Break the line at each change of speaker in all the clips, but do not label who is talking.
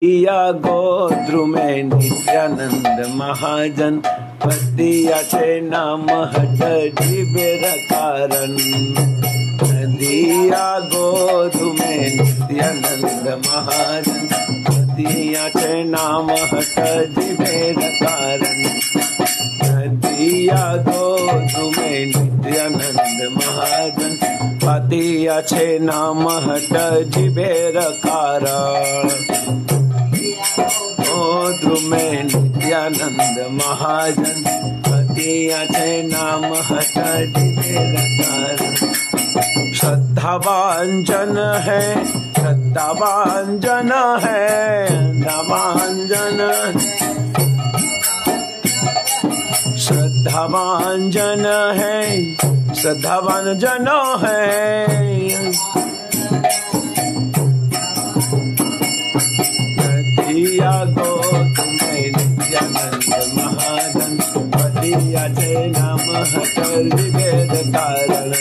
या गोद्रुमे नित्यानंद महाजन पतियाचे नाम हट जिबेर कारण। दिया गोद्रुमे नित्यानंद महाजन पतियाचे नाम हट जिबेर कारण। दिया गोद्रुमे नित्यानंद महाजन पतियाचे नाम हट जिबेर कारण। गोद्रुमे नित्यानंद महाजन पतियाचे नाम हट जिबेर कारण। श्रद्धावान जन है, श्रद्धावान जन है, श्रद्धावान जन, श्रद्धावान जन है, श्रद्धावान जन है। दिया गोद्रुमे नित्यानंद महाजन पतियाचे नाम हट जिबेर कारण।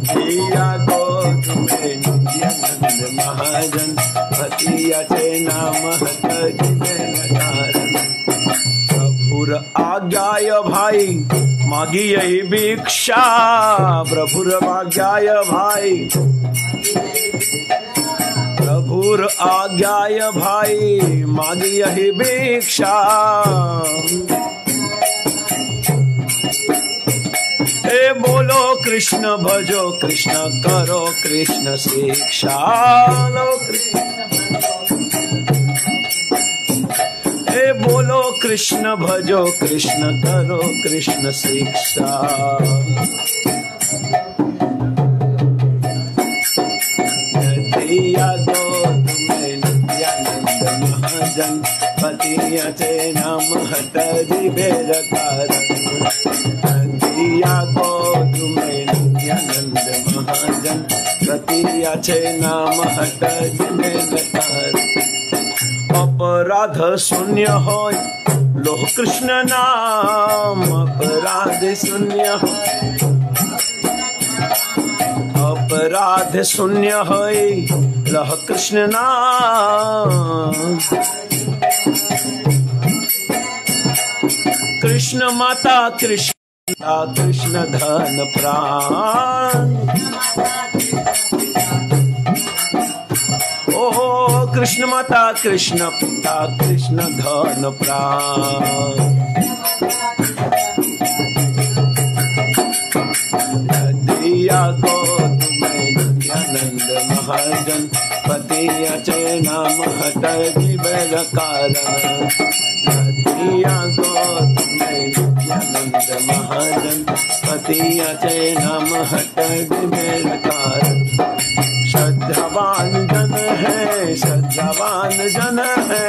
दिया गोद्रुमे नित्यानंद महाजन पतियाचे नाम हट जिबेर कारण। प्रभुर आज्ञाय भाई मागी यही भिक्षा, प्रभुर आज्ञाय भाई, प्रभुर आज्ञाय भाई मागी यही भिक्षा। हे बोलो कृष्ण भजो कृष्ण करो कृष्ण शिक्षा। हे बोलो कृष्ण भजो कृष्ण करो कृष्ण शिक्षा। दिया गोद्रुमे नित्यानंद महाजन पतियाचे नाम हट जिबेर कारण। दिया गोद्रुमे नित्यानंद महाजन पतियाचे नाम हट जिबेर कारण। अपराध शून्य होय लो कृष्ण नाम, अपराध शून्य होय, अपराध शून्य होय लह कृष्ण नाम। कृष्ण माता कृष्ण पिता कृष्ण धन प्राण। ओ कृष्ण माता कृष्ण पिता कृष्ण धन प्राण। दिया गोद्रुमे नित्यानंद महाजन पतियाचे नाम हट जिबेर कारण। दिया गोद्रुमे नित्यानंद महाजन पतियाचे नाम हट जिबेर कारण। श्रद्धावान जन है, श्रद्धावान जन है,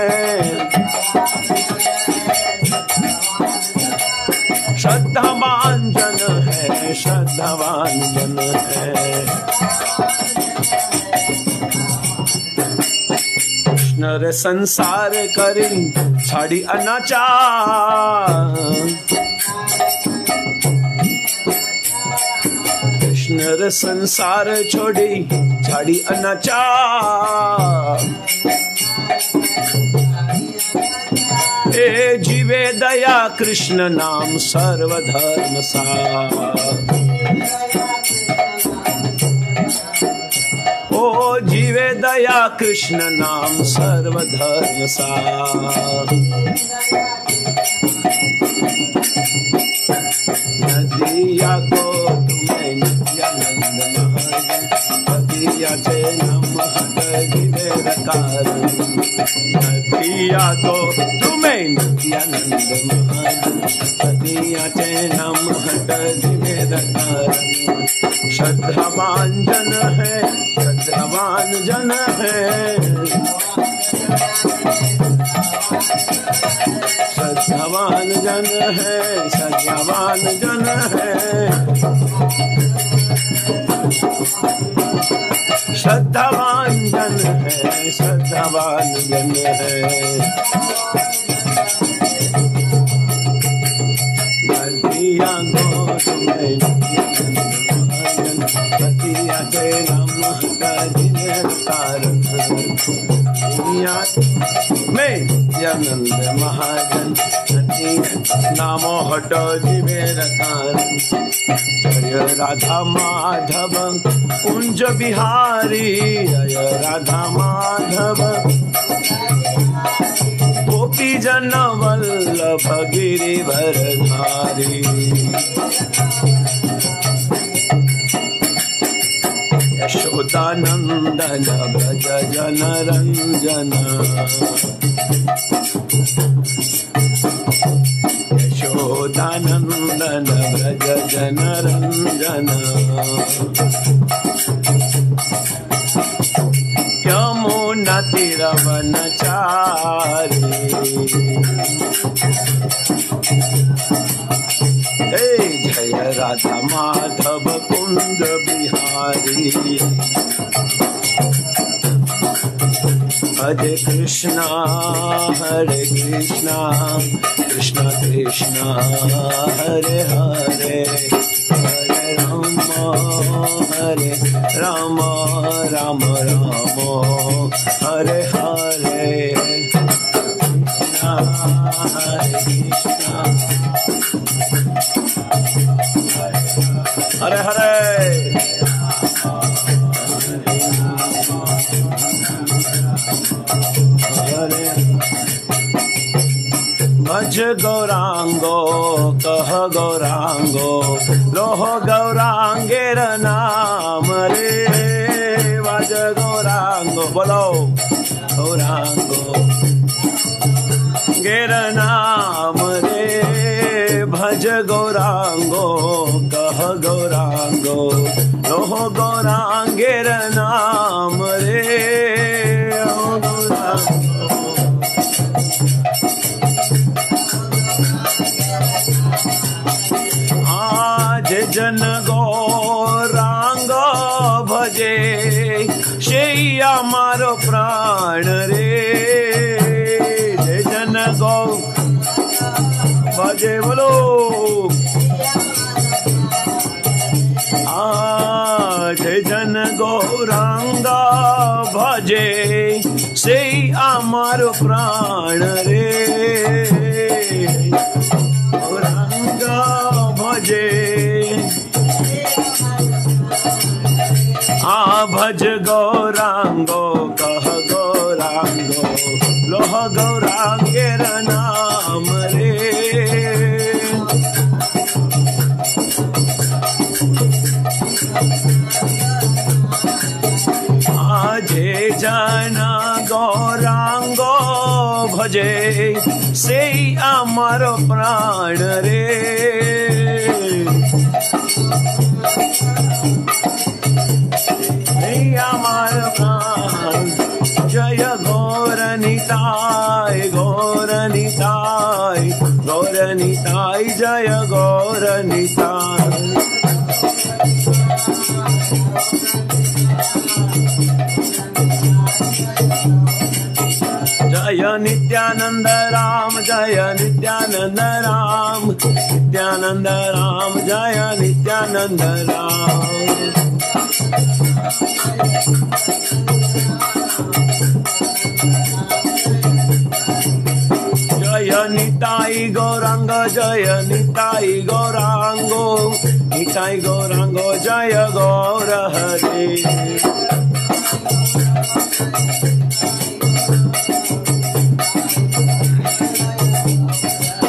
श्रद्धावान जन है, श्रद्धावान जन है। कृष्ण रे संसार करी छाड़ी अनाचार। कृष्ण रे संसार छोड़ी छाड़ी अनाचार। ए जीवे दया कृष्ण नाम सर्वधर्म सार। ओ जीवे दया कृष्ण नाम सर्वधर्म सार। दिया गोद्रुमे नित्यानंद महाजन पतियाचे नाम हट जिबेर कारण। दिया गोद्रुमे नित्यानंद महाजन पतियाचे नाम हट जिबेर कारण। श्रद्धावान जन है, श्रद्धावान जन है, श्रद्धावान जन है, श्रद्धावान जन है, श्रद्धावान जन है, श्रद्धावान जन है। दिया गोद्रुमे नित्यानंद महाजन पतियाचे राम दुनिया में आनंद महाजन नामो हटो जीवेर कारण। जय राधा माधव कुंज बिहारी, जय राधा माधव गोपी जन वल्लभ गिरिवरधारी। यशोदानंदन भज जन रंजन, यशोदानंदन भज जन रंजन। यमुना तीरवनचारी, हे जय राधा माधव कुंज बिहारी। हरे कृष्णा कृष्ण कृष्णा हरे हरे, हरे राम राम राम हरे हरे। हरे हरे भज गौरांगो कह गौरांगो, लोह गौरांगेर नाम रे। भज गौरांगो बोलो गौरांगो गेर नाम रे। भज गौरांगो कह गौरांगो, लोह गौरांगेर नाम रे। आज जन गौरांग भजे, সেই আমার প্রাণ রে। जन गौ भजे बोलो, आज जन गौरांग भजे, সেই আমার প্রাণ রে। गौरांग भजे भज गौरांगो कह गौरांगो, लोह गौरांगेर नाम रे। आजे जाना गौरांगो भजे, সেই আমার প্রাণ রে। আমার প্রাণ জয় গৌর নিতাই, গৌর নিতাই, গৌর নিতাই জয় গৌর নিতাই। जय नित्यानंद राम, जय नित्यानंद राम, नित्यानंद राम जय नित्यानंद राम। जय निताई गौरांग, जय निताई गौरांगो, निताई गौरांगो जय गौर हरे।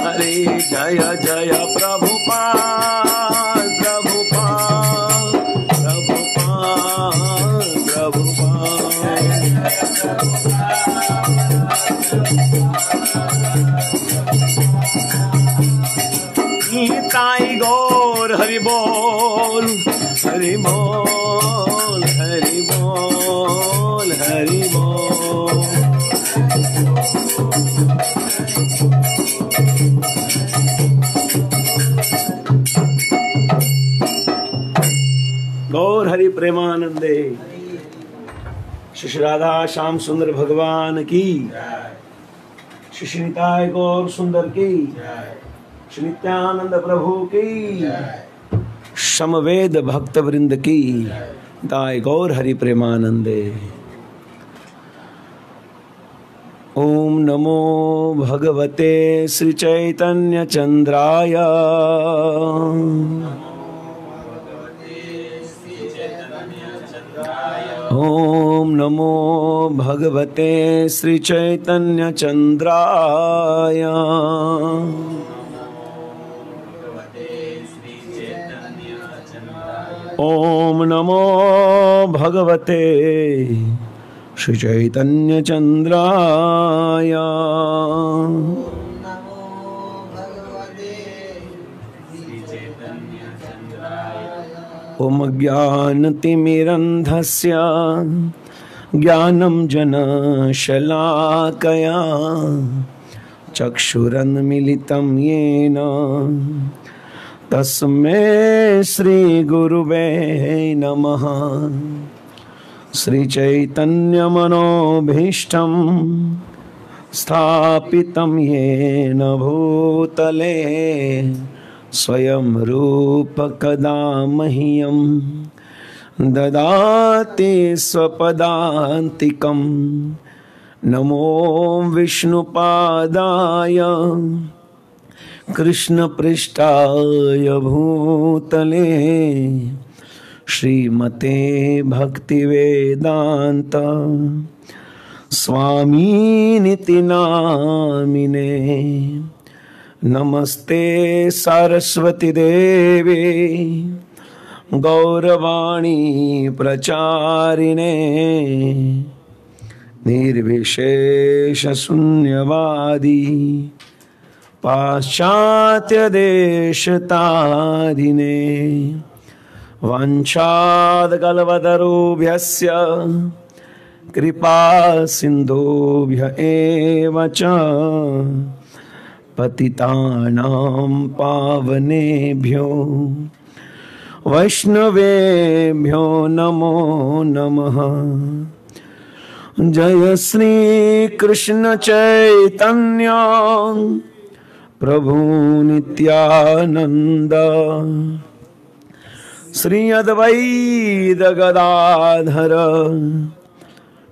हरे जय जय प्रभुपाद, प्रभुपाद, प्रभुपाद, प्रभुपाद। निताई गौर हरि बोल, हरि बोल, हरि बोल, हरि बोल। गौर हरि प्रेमानंदे। श्री राधा श्याम सुंदर भगवान की, श्री निताय गौर सुंदर की, श्री नित्यानंद प्रभु की, समवेद भक्त वृंद की दाय गौर हरि प्रेमानंदे। ओम नमो भगवते श्री चैतन्य चंद्राय। ओम नमो भगवते श्री चैतन्य चंद्राय। ओम नमो भगवते श्री चैतन्य चंद्राय। ओम ज्ञानतिमिरन्धस्य ज्ञानं जनशलाकया चक्षुरुन्मीलितं येन तस्मै श्री गुरुवे नमः। श्री चैतन्य मनोभीष्टं स्थापितं येन भूतले स्वयं रूप कदा मह्यं ददाति स्वपदान्तिकं। नमो विष्णुपादाय कृष्णपृष्ठाय भूतले श्रीमते भक्तिवेदांत स्वामीनिति नामिने। नमस्ते सरस्वती देवे गौरवाणी प्रचारिणे निर्विशेष शून्यवादी पाश्चात्य देशतारिणे। वंशाद्कल्पतरुभ्यस्य कृपा सिन्धुभ्य एव च पतितानां पावनेभ्यो वैष्णवेभ्यो नमो नमः। जय श्री कृष्ण चैतन्य प्रभु नित्यानंद श्री अद्वैत गदाधर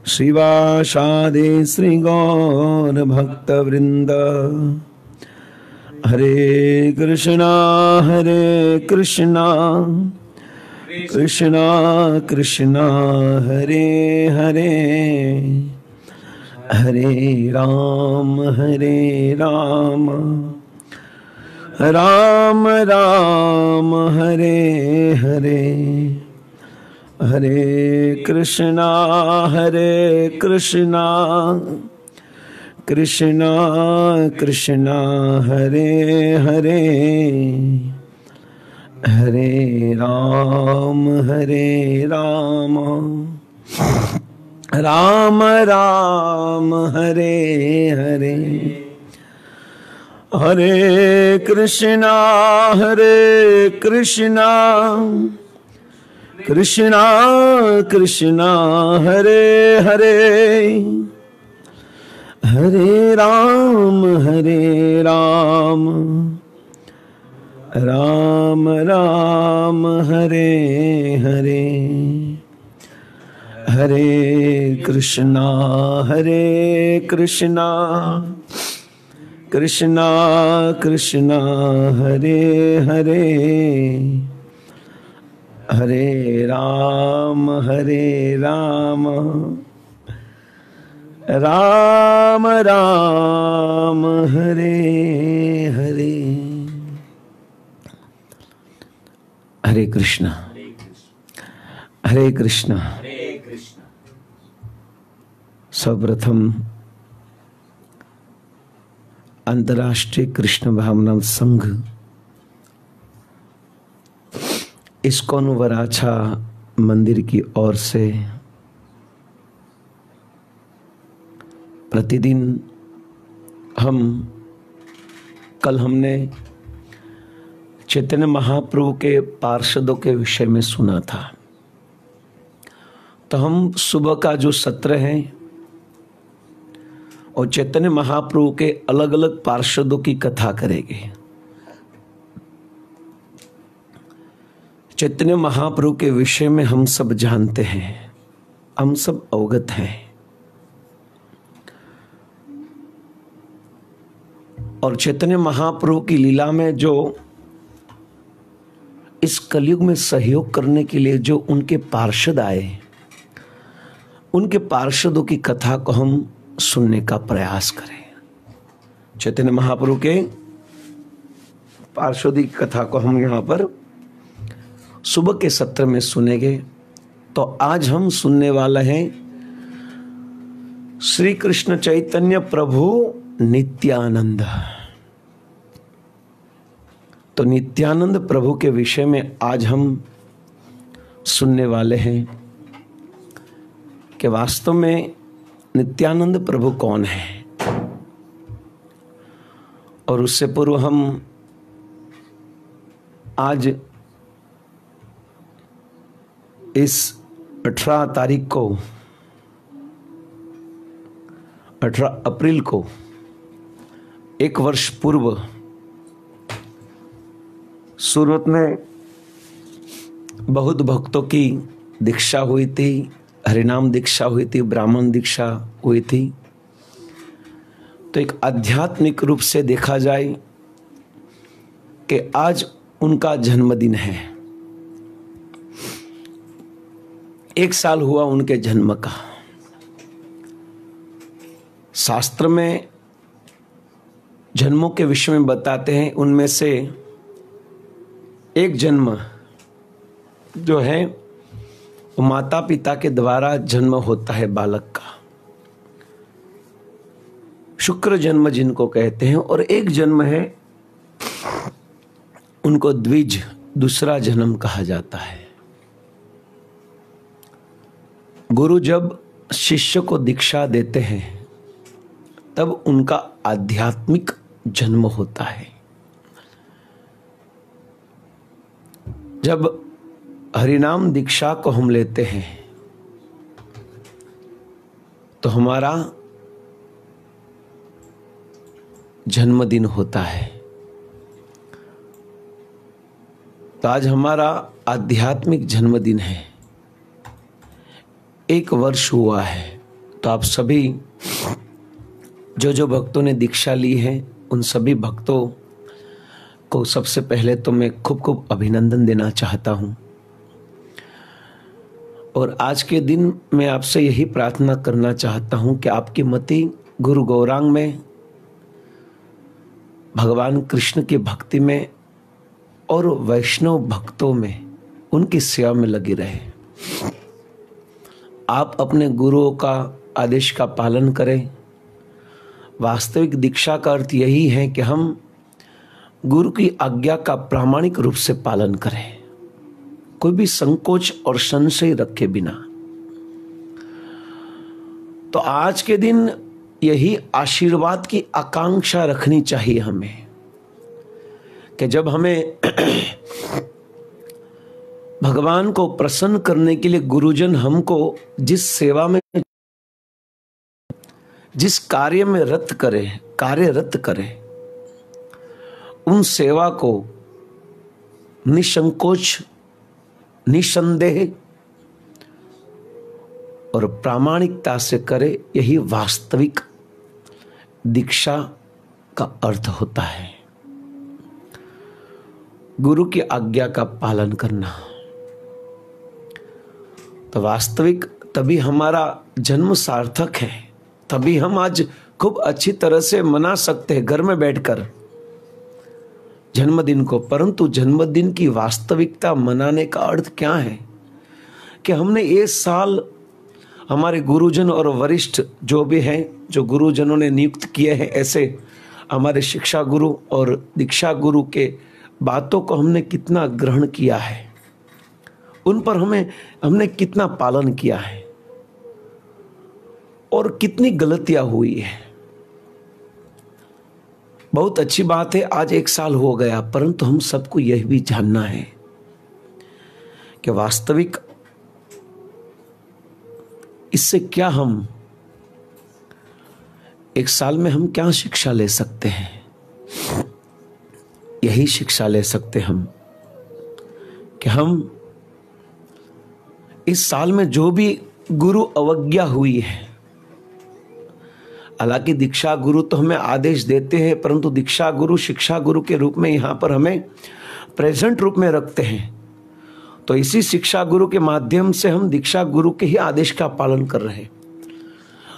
शिवासादि श्री गौर भक्तवृंद। हरे कृष्णा कृष्णा कृष्णा हरे हरे हरे राम राम राम हरे हरे। हरे कृष्णा कृष्णा कृष्णा हरे हरे हरे राम राम राम हरे हरे। हरे कृष्णा कृष्णा कृष्णा हरे हरे हरे राम राम राम हरे हरे। हरे कृष्णा कृष्णा कृष्णा हरे हरे हरे राम राम राम हरे हरे। हरे कृष्णा सर्वप्रथम अंतर्राष्ट्रीय कृष्ण भावना संघ इस्कॉन वराछा मंदिर की ओर से प्रतिदिन कल हमने चैतन्य महाप्रभु के पार्षदों के विषय में सुना था। तो हम सुबह का जो सत्र है और चैतन्य महाप्रभु के अलग अलग पार्षदों की कथा करेंगे। चैतन्य महाप्रभु के विषय में हम सब जानते हैं, हम सब अवगत हैं। और चैतन्य महाप्रभु की लीला में जो इस कलयुग में सहयोग करने के लिए जो उनके पार्षद आए, उनके पार्षदों की कथा को हम सुनने का प्रयास करें। चैतन्य महाप्रभु के पार्षदी की कथा को हम यहाँ पर सुबह के सत्र में सुनेंगे। तो आज हम सुनने वाले हैं श्री कृष्ण चैतन्य प्रभु नित्यानंद। तो नित्यानंद प्रभु के विषय में आज हम सुनने वाले हैं कि वास्तव में नित्यानंद प्रभु कौन है। और उससे पूर्व हम आज इस 18 तारीख को 18 अप्रैल को एक वर्ष पूर्व सूरत में बहुत भक्तों की दीक्षा हुई थी, हरिनाम दीक्षा हुई थी, ब्राह्मण दीक्षा हुई थी। तो एक आध्यात्मिक रूप से देखा जाए कि आज उनका जन्मदिन है। 1 साल हुआ उनके जन्म का। शास्त्र में जन्मों के विषय में बताते हैं, उनमें से एक जन्म जो है वो माता पिता के द्वारा जन्म होता है बालक का, शुक्र जन्म जिनको कहते हैं। और एक जन्म है उनको द्विज, दूसरा जन्म कहा जाता है। गुरु जब शिष्य को दीक्षा देते हैं तब उनका आध्यात्मिक जन्म होता है। जब हरिनाम दीक्षा को हम लेते हैं तो हमारा जन्मदिन होता है। तो आज हमारा आध्यात्मिक जन्मदिन है, 1 वर्ष हुआ है। तो आप सभी जो भक्तों ने दीक्षा ली है उन सभी भक्तों को सबसे पहले तो मैं खूब खूब अभिनंदन देना चाहता हूं। और आज के दिन मैं आपसे यही प्रार्थना करना चाहता हूं कि आपकी मति गुरु गौरांग में, भगवान कृष्ण की भक्ति में और वैष्णव भक्तों में, उनकी सेवा में लगी रहे। आप अपने गुरुओं का आदेश का पालन करें। वास्तविक दीक्षा का अर्थ यही है कि हम गुरु की आज्ञा का प्रामाणिक रूप से पालन करें, कोई भी संकोच और संशय रखे बिना। तो आज के दिन यही आशीर्वाद की आकांक्षा रखनी चाहिए हमें कि जब हमें भगवान को प्रसन्न करने के लिए गुरुजन हमको जिस सेवा में, जिस कार्य में कार्यरत करे, उन सेवा को निसंकोच, निसंदेह और प्रामाणिकता से करे, यही वास्तविक दीक्षा का अर्थ होता है। गुरु की आज्ञा का पालन करना। तो वास्तविक तभी हमारा जन्म सार्थक है, तभी हम आज खूब अच्छी तरह से मना सकते हैं घर में बैठकर जन्मदिन को। परंतु जन्मदिन की वास्तविकता मनाने का अर्थ क्या है कि हमने ये साल हमारे गुरुजन और वरिष्ठ जो भी हैं, जो गुरुजनों ने नियुक्त किए हैं, ऐसे हमारे शिक्षा गुरु और दीक्षा गुरु के बातों को हमने कितना ग्रहण किया है, उन पर हमने कितना पालन किया है और कितनी गलतियां हुई है। बहुत अच्छी बात है, आज 1 साल हो गया, परंतु हम सबको यह भी जानना है कि वास्तविक इससे क्या हम 1 साल में हम क्या शिक्षा ले सकते हैं। यही शिक्षा ले सकते हम कि हम इस साल में जो भी गुरु अवज्ञा हुई है, हालांकि दीक्षा गुरु तो हमें आदेश देते हैं, परंतु दीक्षा गुरु शिक्षा गुरु के रूप में यहां पर हमें प्रेजेंट रूप में रखते हैं। तो इसी शिक्षा गुरु के माध्यम से हम दीक्षा गुरु के ही आदेश का पालन कर रहे हैं।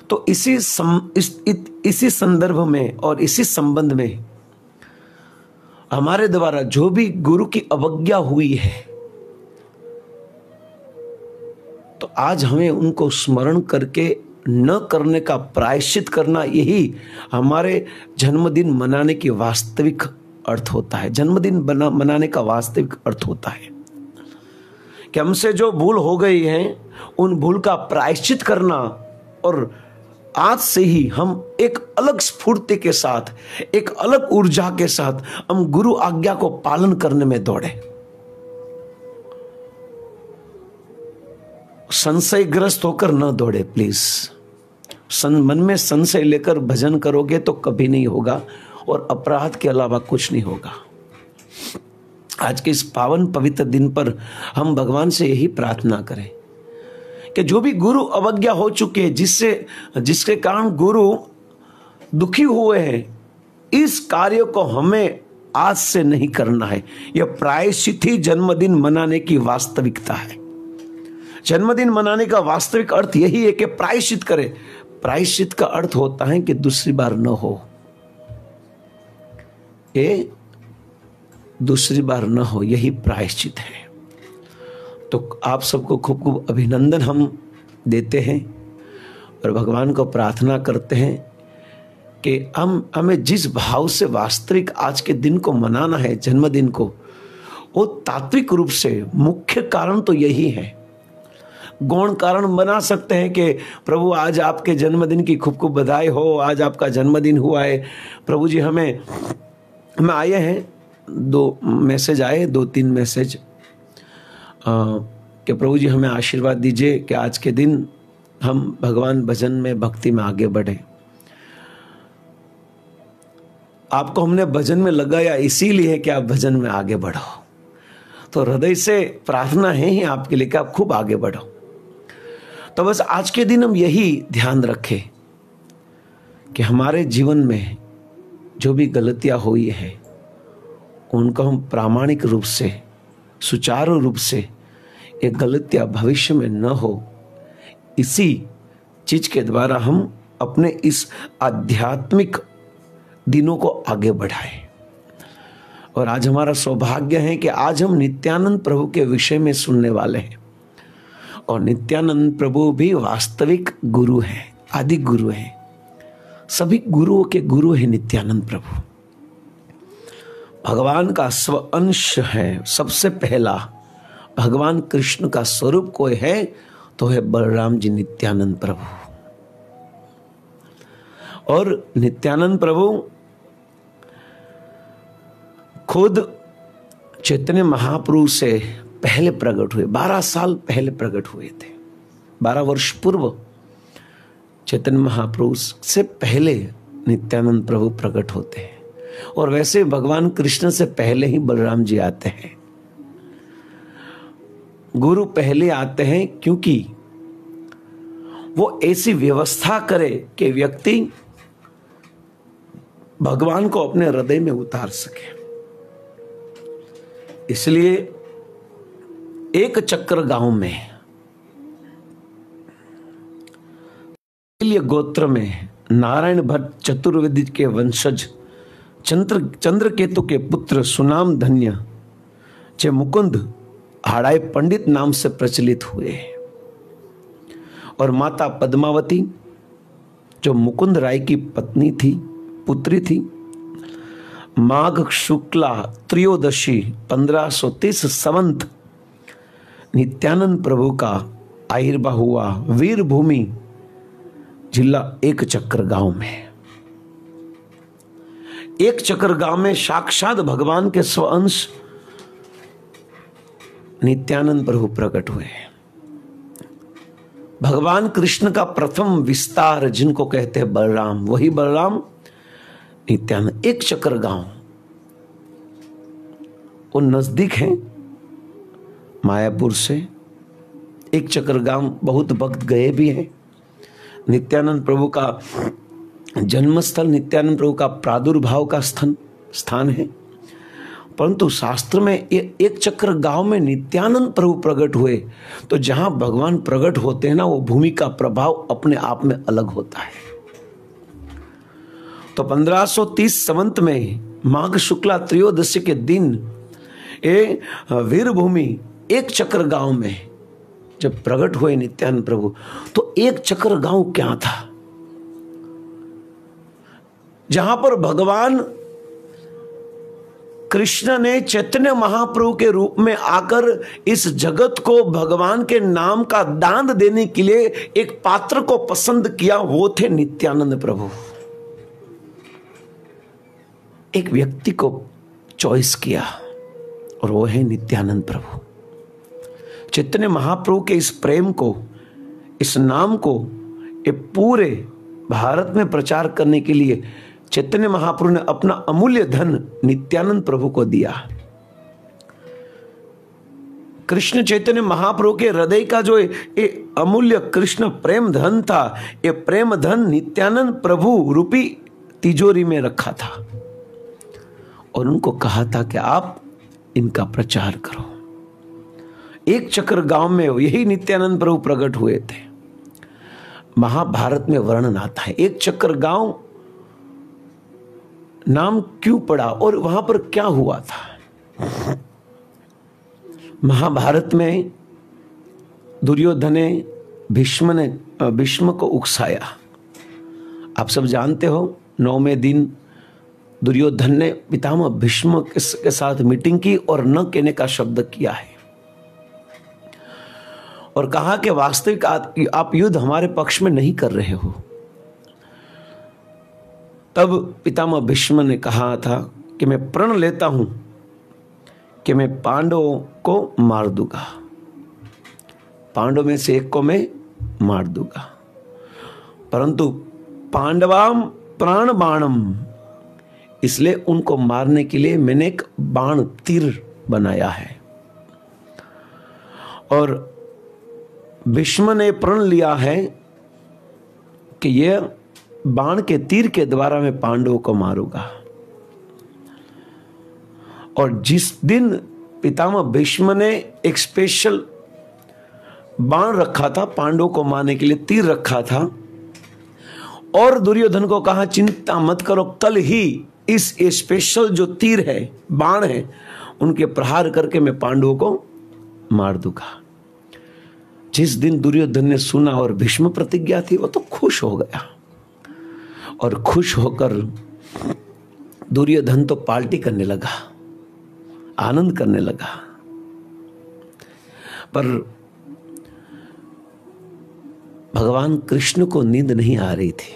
तो इसी संदर्भ में और इसी संबंध में हमारे द्वारा जो भी गुरु की अवज्ञा हुई है, तो आज हमें उनको स्मरण करके न करने का प्रायश्चित करना, यही हमारे जन्मदिन मनाने की वास्तविक अर्थ होता है। जन्मदिन मनाने का वास्तविक अर्थ होता है कि हमसे जो भूल हो गई है उन भूल का प्रायश्चित करना, और आज से ही हम एक अलग स्फूर्ति के साथ, एक अलग ऊर्जा के साथ हम गुरु आज्ञा को पालन करने में दौड़े। संशयग्रस्त होकर न दौड़े प्लीज। मन में संशय लेकर भजन करोगे तो कभी नहीं होगा, और अपराध के अलावा कुछ नहीं होगा। आज के इस पावन पवित्र दिन पर हम भगवान से यही प्रार्थना करें कि जो भी गुरु अवज्ञा हो चुके हैं, जिसके कारण गुरु दुखी हुए हैं, इस कार्य को हमें आज से नहीं करना है। यह प्रायश्चित ही जन्मदिन मनाने की वास्तविकता है। जन्मदिन मनाने का वास्तविक अर्थ यही है कि प्रायश्चित करें। प्रायश्चित का अर्थ होता है कि दूसरी बार न हो, ये दूसरी बार न हो, यही प्रायश्चित है। तो आप सबको खूब खूब अभिनंदन हम देते हैं और भगवान को प्रार्थना करते हैं कि हमें जिस भाव से वास्तविक आज के दिन को मनाना है, जन्मदिन को, वो तात्विक रूप से मुख्य कारण तो यही है। गौण कारण बना सकते हैं कि प्रभु आज आपके जन्मदिन की खूब खूब बधाई हो, आज आपका जन्मदिन हुआ है। प्रभु जी हमें आए हैं, 2 मैसेज आए, 2-3 मैसेज कि प्रभु जी हमें आशीर्वाद दीजिए कि आज के दिन हम भगवान भजन में, भक्ति में आगे बढ़े। आपको हमने भजन में लगाया इसीलिए कि आप भजन में आगे बढ़ो। तो हृदय से प्रार्थना है ही आपके लिए कि आप खूब आगे बढ़ो। तो बस आज के दिन हम यही ध्यान रखें कि हमारे जीवन में जो भी गलतियां हुई है उनको हम प्रामाणिक रूप से, सुचारू रूप से, ये गलतियां भविष्य में न हो, इसी चीज के द्वारा हम अपने इस आध्यात्मिक दिनों को आगे बढ़ाएं। और आज हमारा सौभाग्य है कि आज हम नित्यानंद प्रभु के विषय में सुनने वाले हैं। और नित्यानंद प्रभु भी वास्तविक गुरु हैं, आदि गुरु हैं। सभी गुरुओं के गुरु हैं नित्यानंद प्रभु। भगवान का स्व अंश है। सबसे पहला भगवान कृष्ण का स्वरूप कोई है तो है बलराम जी नित्यानंद प्रभु। और नित्यानंद प्रभु खुद चैतन्य महाप्रभु से पहले प्रकट हुए, 12 साल पहले प्रकट हुए थे। 12 वर्ष पूर्व चैतन्य महाप्रभु से पहले नित्यानंद प्रभु प्रकट होते हैं। और वैसे भगवान कृष्ण से पहले ही बलराम जी आते हैं। गुरु पहले आते हैं क्योंकि वो ऐसी व्यवस्था करे कि व्यक्ति भगवान को अपने हृदय में उतार सके। इसलिए एक चक्र गांव में, गोत्र में नारायण भट्ट चतुर्वेदी के वंशज चंद्रकेतु के पुत्र सुनाम धन्य चे मुकुंद हाड़ाई पंडित नाम से प्रचलित हुए। और माता पद्मावती जो मुकुंद राय की पत्नी थी, पुत्री थी, माघ शुक्ला त्रयोदशी 1530 संवत नित्यानंद प्रभु का आविर्भाव हुआ वीरभूमि जिला एक चक्र गांव में। एक चक्र गांव में साक्षात भगवान के स्वअंश नित्यानंद प्रभु प्रकट हुए। भगवान कृष्ण का प्रथम विस्तार जिनको कहते हैं बलराम, वही बलराम नित्यानंद। एक चक्र गांव वो नजदीक है मायापुर से। एक चक्र गांव बहुत भक्त गए भी हैं। नित्यानंद प्रभु का जन्मस्थल, नित्यानंद प्रभु का प्रादुर्भाव का स्थान है। परंतु शास्त्र में एक चक्र गांव में नित्यानंद प्रभु प्रकट हुए। तो जहां भगवान प्रकट होते हैं ना, वो भूमि का प्रभाव अपने आप में अलग होता है। तो 1530 संवत में माघ शुक्ला त्रयोदशी के दिन ये वीरभूमि एक चक्र गांव में जब प्रकट हुए नित्यानंद प्रभु, तो एक चक्र गांव क्या था? जहां पर भगवान कृष्ण ने चैतन्य महाप्रभु के रूप में आकर इस जगत को भगवान के नाम का दान देने के लिए एक पात्र को पसंद किया, वो थे नित्यानंद प्रभु। एक व्यक्ति को चॉइस किया और वो है नित्यानंद प्रभु। चैतन्य महाप्रभु के इस प्रेम को, इस नाम को ये पूरे भारत में प्रचार करने के लिए चैतन्य महाप्रभु ने अपना अमूल्य धन नित्यानंद प्रभु को दिया। कृष्ण चैतन्य महाप्रभु के हृदय का जो ये अमूल्य कृष्ण प्रेम धन था, ये प्रेम धन नित्यानंद प्रभु रूपी तिजोरी में रखा था और उनको कहा था कि आप इनका प्रचार करो। एक चक्र गांव में यही नित्यानंद प्रभु प्रकट हुए थे। महाभारत में वर्णन आता है एक चक्र गांव नाम क्यों पड़ा और वहां पर क्या हुआ था। महाभारत में दुर्योधन ने भीष्म को उकसाया। आप सब जानते हो, 9वें दिन दुर्योधन ने पितामह भीष्म के साथ मीटिंग की और न कहने का शब्द किया है और कहा कि वास्तविक आप युद्ध हमारे पक्ष में नहीं कर रहे हो। तब पितामह भीष्म ने कहा था कि मैं प्रण लेता हूं कि मैं पांडवों को मार दूंगा, पांडवों में से एक को मैं मार दूंगा, परंतु पांडवाम प्राण बाणम, इसलिए उनको मारने के लिए मैंने एक बाण तीर बनाया है। और भीष्म ने प्रण लिया है कि यह बाण के तीर के द्वारा मैं पांडवों को मारूंगा। और जिस दिन पितामह भीष्म ने एक स्पेशल बाण रखा था पांडवों को मारने के लिए, तीर रखा था, और दुर्योधन को कहा चिंता मत करो, कल ही इस स्पेशल जो तीर है, बाण है, उनके प्रहार करके मैं पांडवों को मार दूंगा। जिस दिन दुर्योधन ने सुना और भीष्म प्रतिज्ञा थी, वो तो खुश हो गया और खुश होकर दुर्योधन तो पार्टी करने लगा, आनंद करने लगा। पर भगवान कृष्ण को नींद नहीं आ रही थी,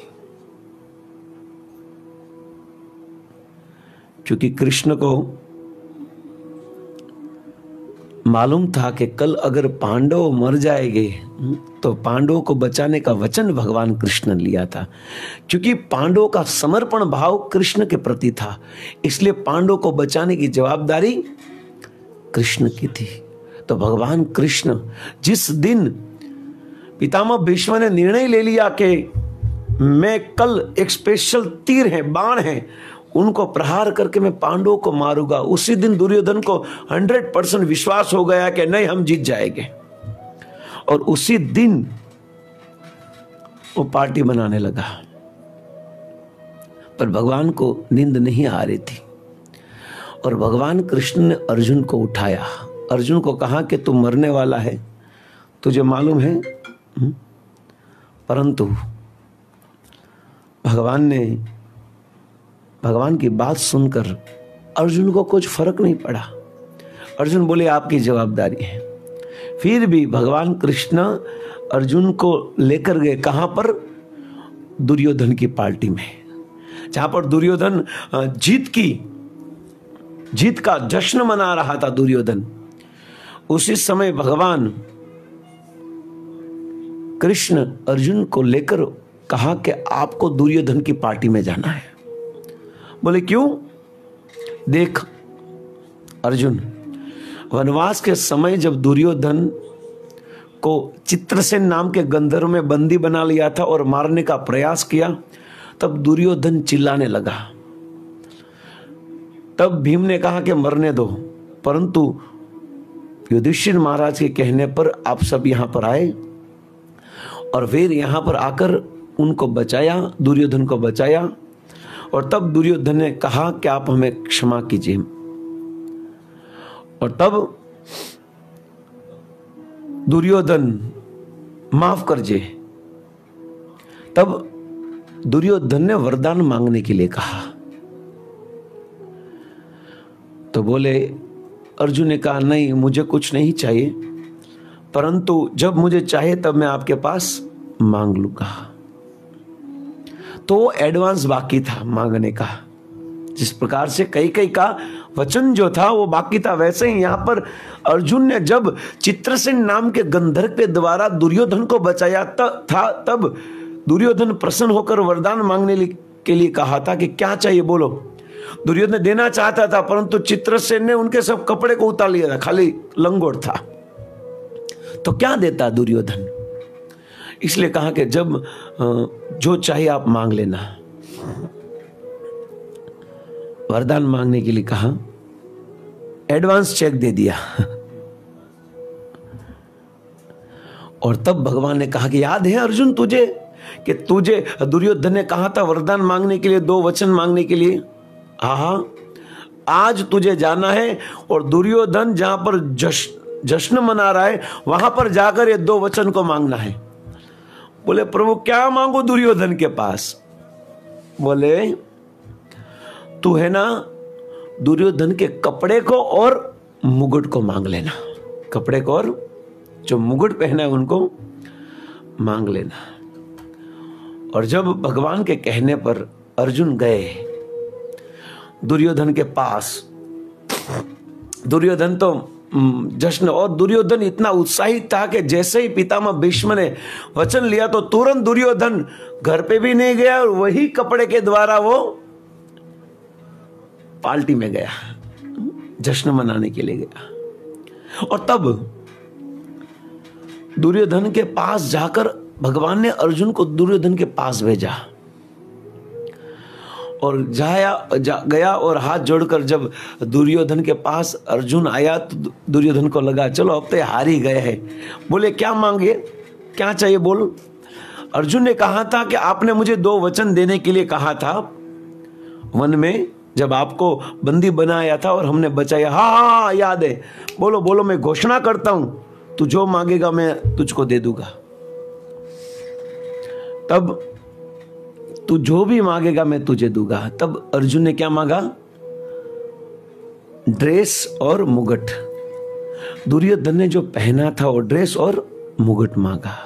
क्योंकि कृष्ण को मालूम था कि कल अगर पांडव मर जाएंगे तो पांडवों को बचाने का वचन भगवान कृष्ण ने लिया था। क्योंकि पांडवों का समर्पण भाव कृष्ण के प्रति था, इसलिए पांडवों को बचाने की जवाबदारी कृष्ण की थी। तो भगवान कृष्ण जिस दिन पितामह भीष्म ने निर्णय ले लिया कि मैं कल एक स्पेशल तीर है, बाण है, उनको प्रहार करके मैं पांडवों को मारूंगा, उसी दिन दुर्योधन को 100% विश्वास हो गया कि नहीं, हम जीत जाएंगे। और उसी दिन वो पार्टी बनाने लगा। पर भगवान को नींद नहीं आ रही थी और भगवान कृष्ण ने अर्जुन को उठाया, अर्जुन को कहा कि तू मरने वाला है, तुझे मालूम है। परंतु भगवान की बात सुनकर अर्जुन को कुछ फर्क नहीं पड़ा। अर्जुन बोले आपकी जवाबदारी है। फिर भी भगवान कृष्ण अर्जुन को लेकर गए, कहां पर? दुर्योधन की पार्टी में, जहां पर दुर्योधन जीत का जश्न मना रहा था दुर्योधन। उसी समय भगवान कृष्ण अर्जुन को लेकर कहा कि आपको दुर्योधन की पार्टी में जाना है। बोले क्यों? देख अर्जुन, वनवास के समय जब दुर्योधन को चित्रसेन नाम के गंधर्व में बंदी बना लिया था और मारने का प्रयास किया, तब दुर्योधन चिल्लाने लगा। तब भीम ने कहा कि मरने दो, परंतु युधिष्ठिर महाराज के कहने पर आप सब यहां पर आए और फिर यहां पर आकर उनको बचाया, दुर्योधन को बचाया। और तब दुर्योधन ने कहा कि आप हमें क्षमा कीजिए। और तब दुर्योधन माफ करजे। तब दुर्योधन ने वरदान मांगने के लिए कहा। तो बोले, अर्जुन ने कहा नहीं, मुझे कुछ नहीं चाहिए, परंतु जब मुझे चाहिए तब मैं आपके पास मांग लूंगा। तो एडवांस बाकी था मांगने का। जिस प्रकार से कई का वचन जो था वो बाकी था, वैसे ही यहां पर अर्जुन ने जब चित्रसेन नाम के गंधर्व के द्वारा दुर्योधन को बचाया था, तब दुर्योधन प्रसन्न होकर वरदान मांगने के लिए कहा था कि क्या चाहिए बोलो। दुर्योधन देना चाहता था, परंतु चित्रसेन ने उनके सब कपड़े को उतार लिया था, खाली लंगोट था। तो क्या देता दुर्योधन? इसलिए कहा कि जब जो चाहिए आप मांग लेना। वरदान मांगने के लिए कहा, एडवांस चेक दे दिया। और तब भगवान ने कहा कि याद है अर्जुन तुझे कि तुझे दुर्योधन ने कहा था वरदान मांगने के लिए, 2 वचन मांगने के लिए। हाँ, आज तुझे जाना है और दुर्योधन जहां पर जश्न मना रहा है वहां पर जाकर ये 2 वचन को मांगना है। बोले प्रभु क्या मांगो दुर्योधन के पास? बोले तू है ना दुर्योधन के कपड़े को और मुकुट को मांग लेना। कपड़े को और जो मुकुट पहना है उनको मांग लेना। और जब भगवान के कहने पर अर्जुन गए दुर्योधन के पास, दुर्योधन तो जश्न, और दुर्योधन इतना उत्साहित था कि जैसे ही पितामह भीष्म ने वचन लिया तो तुरंत दुर्योधन घर पे भी नहीं गया और वही कपड़े के द्वारा वो पार्टी में गया, जश्न मनाने के लिए गया। और तब दुर्योधन के पास जाकर भगवान ने अर्जुन को दुर्योधन के पास भेजा और गया और हाथ जोड़कर जब दुर्योधन के पास अर्जुन आया तो दुर्योधन को लगा चलो अब तो हार ही गए हैं। बोले क्या मांगे, क्या चाहिए बोल। अर्जुन ने कहा था कि आपने मुझे 2 वचन देने के लिए कहा था वन में जब आपको बंदी बनाया था और हमने बचाया। हाँ याद है, बोलो बोलो। मैं घोषणा करता हूं तू जो मांगेगा मैं तुझको दे दूंगा। तब तू जो भी मांगेगा मैं तुझे दूंगा। तब अर्जुन ने क्या मांगा? ड्रेस और मुकुट। दुर्योधन ने जो पहना था वो ड्रेस और मुकुट मांगा।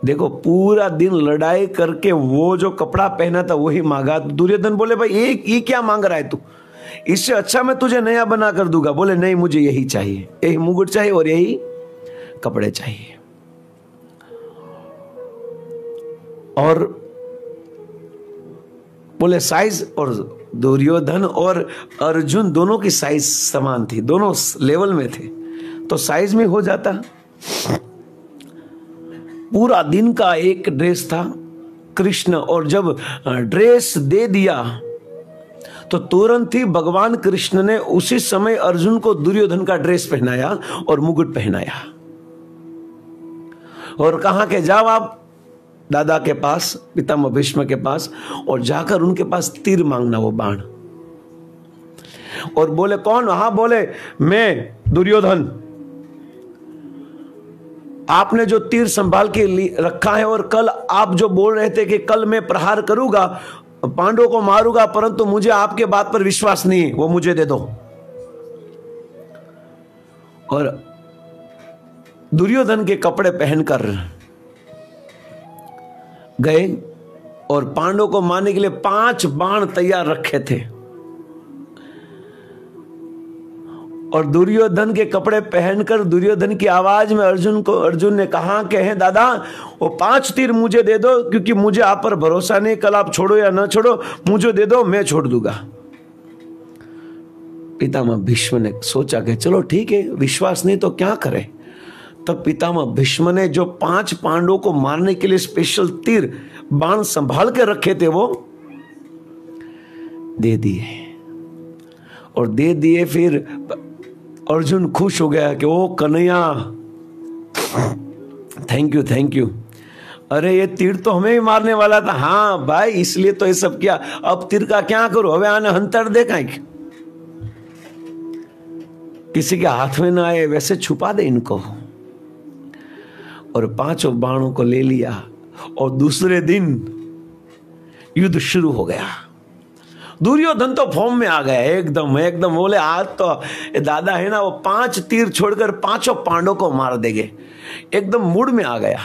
देखो पूरा दिन लड़ाई करके वो जो कपड़ा पहना था वही मांगा। दुर्योधन बोले भाई ये क्या मांग रहा है तू, इससे अच्छा मैं तुझे नया बना कर दूंगा। बोले नहीं मुझे यही चाहिए, यही मुकुट चाहिए और यही कपड़े चाहिए। और बोले साइज, और दुर्योधन और अर्जुन दोनों की साइज समान थी, दोनों लेवल में थे तो साइज में हो जाता। पूरा दिन का एक ड्रेस था कृष्ण, और जब ड्रेस दे दिया तो तुरंत ही भगवान कृष्ण ने उसी समय अर्जुन को दुर्योधन का ड्रेस पहनाया और मुकुट पहनाया और कहा कि जाओ आप दादा के पास, पितामह भीष्म के पास, और जाकर उनके पास तीर मांगना, वो बाण। और बोले कौन? हाँ बोले मैं दुर्योधन। आपने जो तीर संभाल के रखा है और कल आप जो बोल रहे थे कि कल मैं प्रहार करूंगा, पांडवों को मारूंगा, परंतु मुझे आपके बात पर विश्वास नहीं है, वो मुझे दे दो। और दुर्योधन के कपड़े पहनकर गए और पांडवों को मारने के लिए 5 बाण तैयार रखे थे। और दुर्योधन के कपड़े पहनकर दुर्योधन की आवाज में अर्जुन ने कहा कि हैं दादा वो 5 तीर मुझे दे दो, क्योंकि मुझे आप पर भरोसा नहीं, कल आप छोड़ो या ना छोड़ो मुझे दे दो, मैं छोड़ दूंगा। पितामह भीष्म ने सोचा कि चलो ठीक है, विश्वास नहीं तो क्या करें। तब पितामह भीष्म ने जो 5 पांडवों को मारने के लिए स्पेशल तीर बाण संभाल के रखे थे वो दे दिए, और दे दिए। फिर अर्जुन खुश हो गया कि ओ कन्हैया, थैंक यू। अरे ये तीर तो हमें भी मारने वाला था। हाँ भाई, इसलिए तो ये सब किया। अब तीर का क्या करो, हमें आने हंतर देखा, किसी के हाथ में ना आए वैसे छुपा दे इनको। और 5 बाणों को ले लिया और दूसरे दिन युद्ध शुरू हो गया। दुर्योधन तो फॉर्म में आ गया एकदम बोले आज तो दादा है ना, वो 5 तीर छोड़कर 5 पांडवों को मार देंगे, एकदम मूड में आ गया।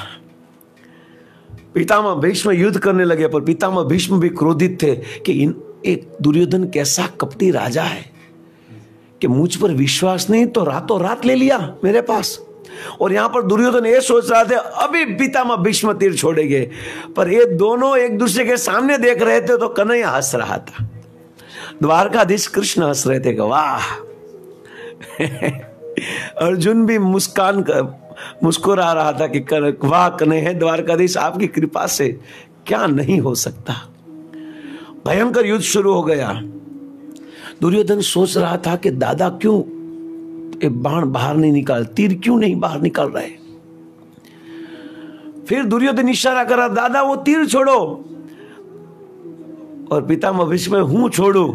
पितामह भीष्म युद्ध करने लगे, पर पितामह भीष्म भी क्रोधित थे कि एक दुर्योधन कैसा कपटी राजा है कि मुझ पर विश्वास नहीं तो रातों रात ले लिया मेरे पास। और यहां पर दुर्योधन ये सोच रहा था अभी पितामह भीष्म तीर छोड़ेंगे, पर ये दोनों एक दूसरे के सामने देख रहे थे तो कन्हैया हंस रहा था, द्वारकाधीश कृष्ण हंस रहे थे कि वाह। अर्जुन भी मुस्कुरा रहा था कि वाह कन्हैया द्वारकाधीश, आपकी कृपा से क्या नहीं हो सकता। भयंकर युद्ध शुरू हो गया। दुर्योधन सोच रहा था कि दादा क्यों बाण बाहर नहीं निकाल, तीर क्यों नहीं बाहर निकाल रहे। फिर दुर्योधन इशारा करा, दादा वो तीर छोड़ो, और पितामह भीष्म हूं छोड़ू,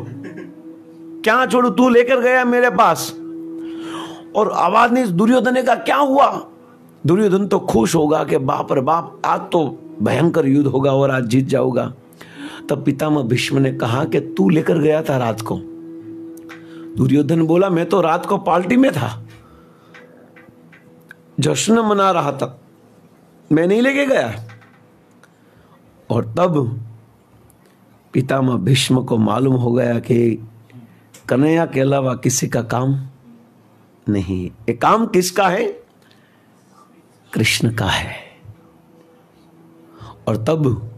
क्या छोड़ू, तू लेकर गया मेरे पास। और आवाज नहीं, दुर्योधन ने कहा क्या हुआ। दुर्योधन तो खुश होगा कि बाप रे बाप, आज तो भयंकर युद्ध होगा और आज जीत जाऊंगा। तब पितामह भीष्म ने कहा कि तू लेकर गया था रात को। दुर्योधन बोला मैं तो रात को पार्टी में था, जश्न मना रहा था, मैं नहीं लेके गया। और तब पितामह भीष्म को मालूम हो गया कि कन्हैया के अलावा किसी का काम नहीं, ये काम किसका है, कृष्ण का है। और तब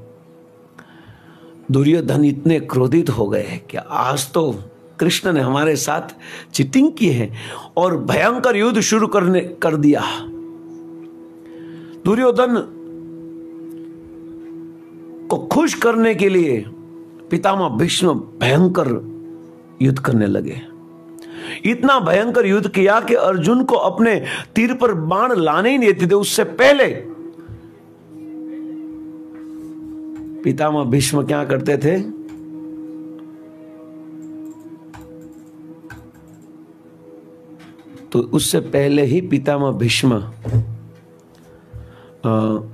दुर्योधन इतने क्रोधित हो गए कि आज तो कृष्ण ने हमारे साथ चीटिंग की है, और भयंकर युद्ध शुरू कर दिया। दुर्योधन को खुश करने के लिए पितामह भीष्म भयंकर युद्ध करने लगे। इतना भयंकर युद्ध किया कि अर्जुन को अपने तीर पर बाण लाने ही नहीं देते थे। उससे पहले पितामह भीष्म क्या करते थे, तो उससे पहले ही पितामह भीष्म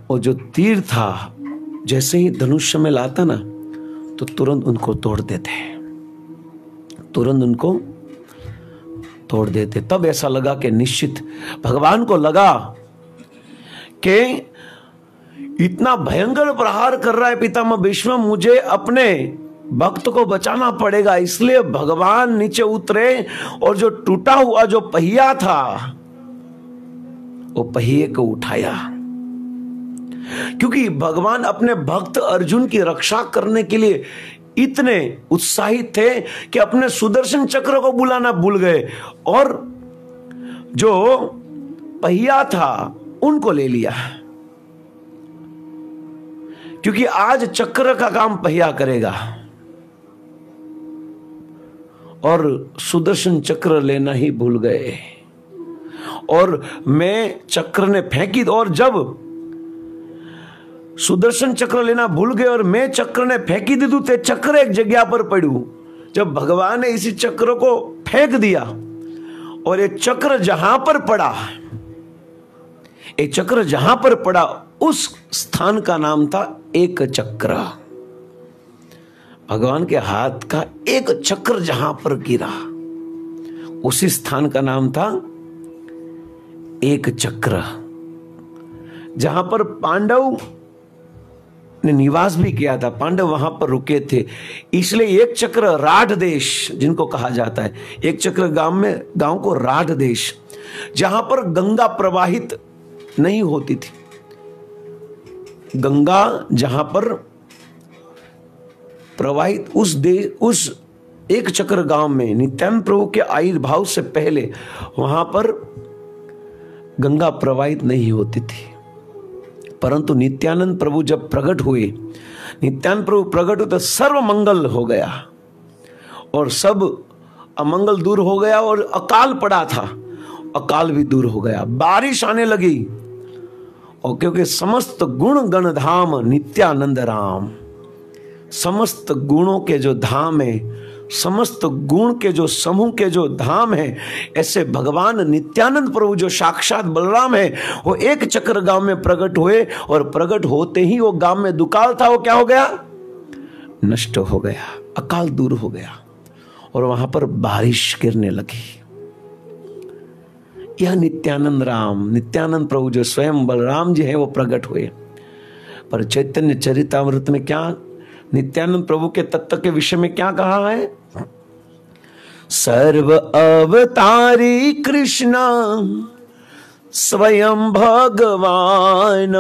वो जो तीर था जैसे ही धनुष्य में लाता ना तो तुरंत उनको तोड़ देते। तब ऐसा लगा कि निश्चित भगवान को लगा कि इतना भयंकर प्रहार कर रहा है पितामह भीष्म, मुझे अपने भक्त को बचाना पड़ेगा। इसलिए भगवान नीचे उतरे और जो टूटा हुआ जो पहिया था वो पहिए को उठाया, क्योंकि भगवान अपने भक्त अर्जुन की रक्षा करने के लिए इतने उत्साहित थे कि अपने सुदर्शन चक्र को बुलाना भूल गए और जो पहिया था उनको ले लिया, क्योंकि आज चक्र का काम पहिया करेगा। और सुदर्शन चक्र लेना ही भूल गए और मैं चक्र ने फेंकी। और जब सुदर्शन चक्र लेना भूल गए और मैं चक्र ने फेंकी दी तो चक्र एक जगह पर पड़ू। जब भगवान ने इसी चक्र को फेंक दिया और ये चक्र जहां पर पड़ा उस स्थान का नाम था एक चक्र। भगवान के हाथ का एक चक्र जहां पर गिरा उसी स्थान का नाम था एक चक्र, जहां पर पांडव ने निवास भी किया था। पांडव वहां पर रुके थे, इसलिए एक चक्र राढ़ देश जिनको कहा जाता है। एक चक्र गांव को राढ़ देश, जहां पर गंगा प्रवाहित नहीं होती थी। गंगा जहां पर प्रवाहित उस एक चक्र गांव में नित्यानंद प्रभु के आविर्भाव से पहले वहां पर गंगा प्रवाहित नहीं होती थी, परंतु नित्यानंद प्रभु जब प्रकट हुए, नित्यानंद प्रभु प्रकट हुए तो सर्व मंगल हो गया और सब अमंगल दूर हो गया और अकाल पड़ा था, अकाल भी दूर हो गया, बारिश आने लगी। और क्योंकि समस्त गुण गण धाम नित्यानंद राम, समस्त गुणों के जो धाम है, समस्त गुण के जो समूह के जो धाम है, ऐसे भगवान नित्यानंद प्रभु जो साक्षात बलराम है, वो एक चक्र गांव में प्रकट हुए और प्रकट होते ही वो गांव में दुकाल था, वो क्या हो गया? नष्ट हो गया, अकाल दूर हो गया और वहां पर बारिश गिरने लगी। यह नित्यानंद राम, नित्यानंद प्रभु जो स्वयं बलराम जी हैं वो प्रकट हुए। पर चैतन्य चरितामृत में क्या नित्यानंद प्रभु के तत्व के विषय में क्या कहा है? सर्व अवतारी कृष्ण स्वयं भगवान,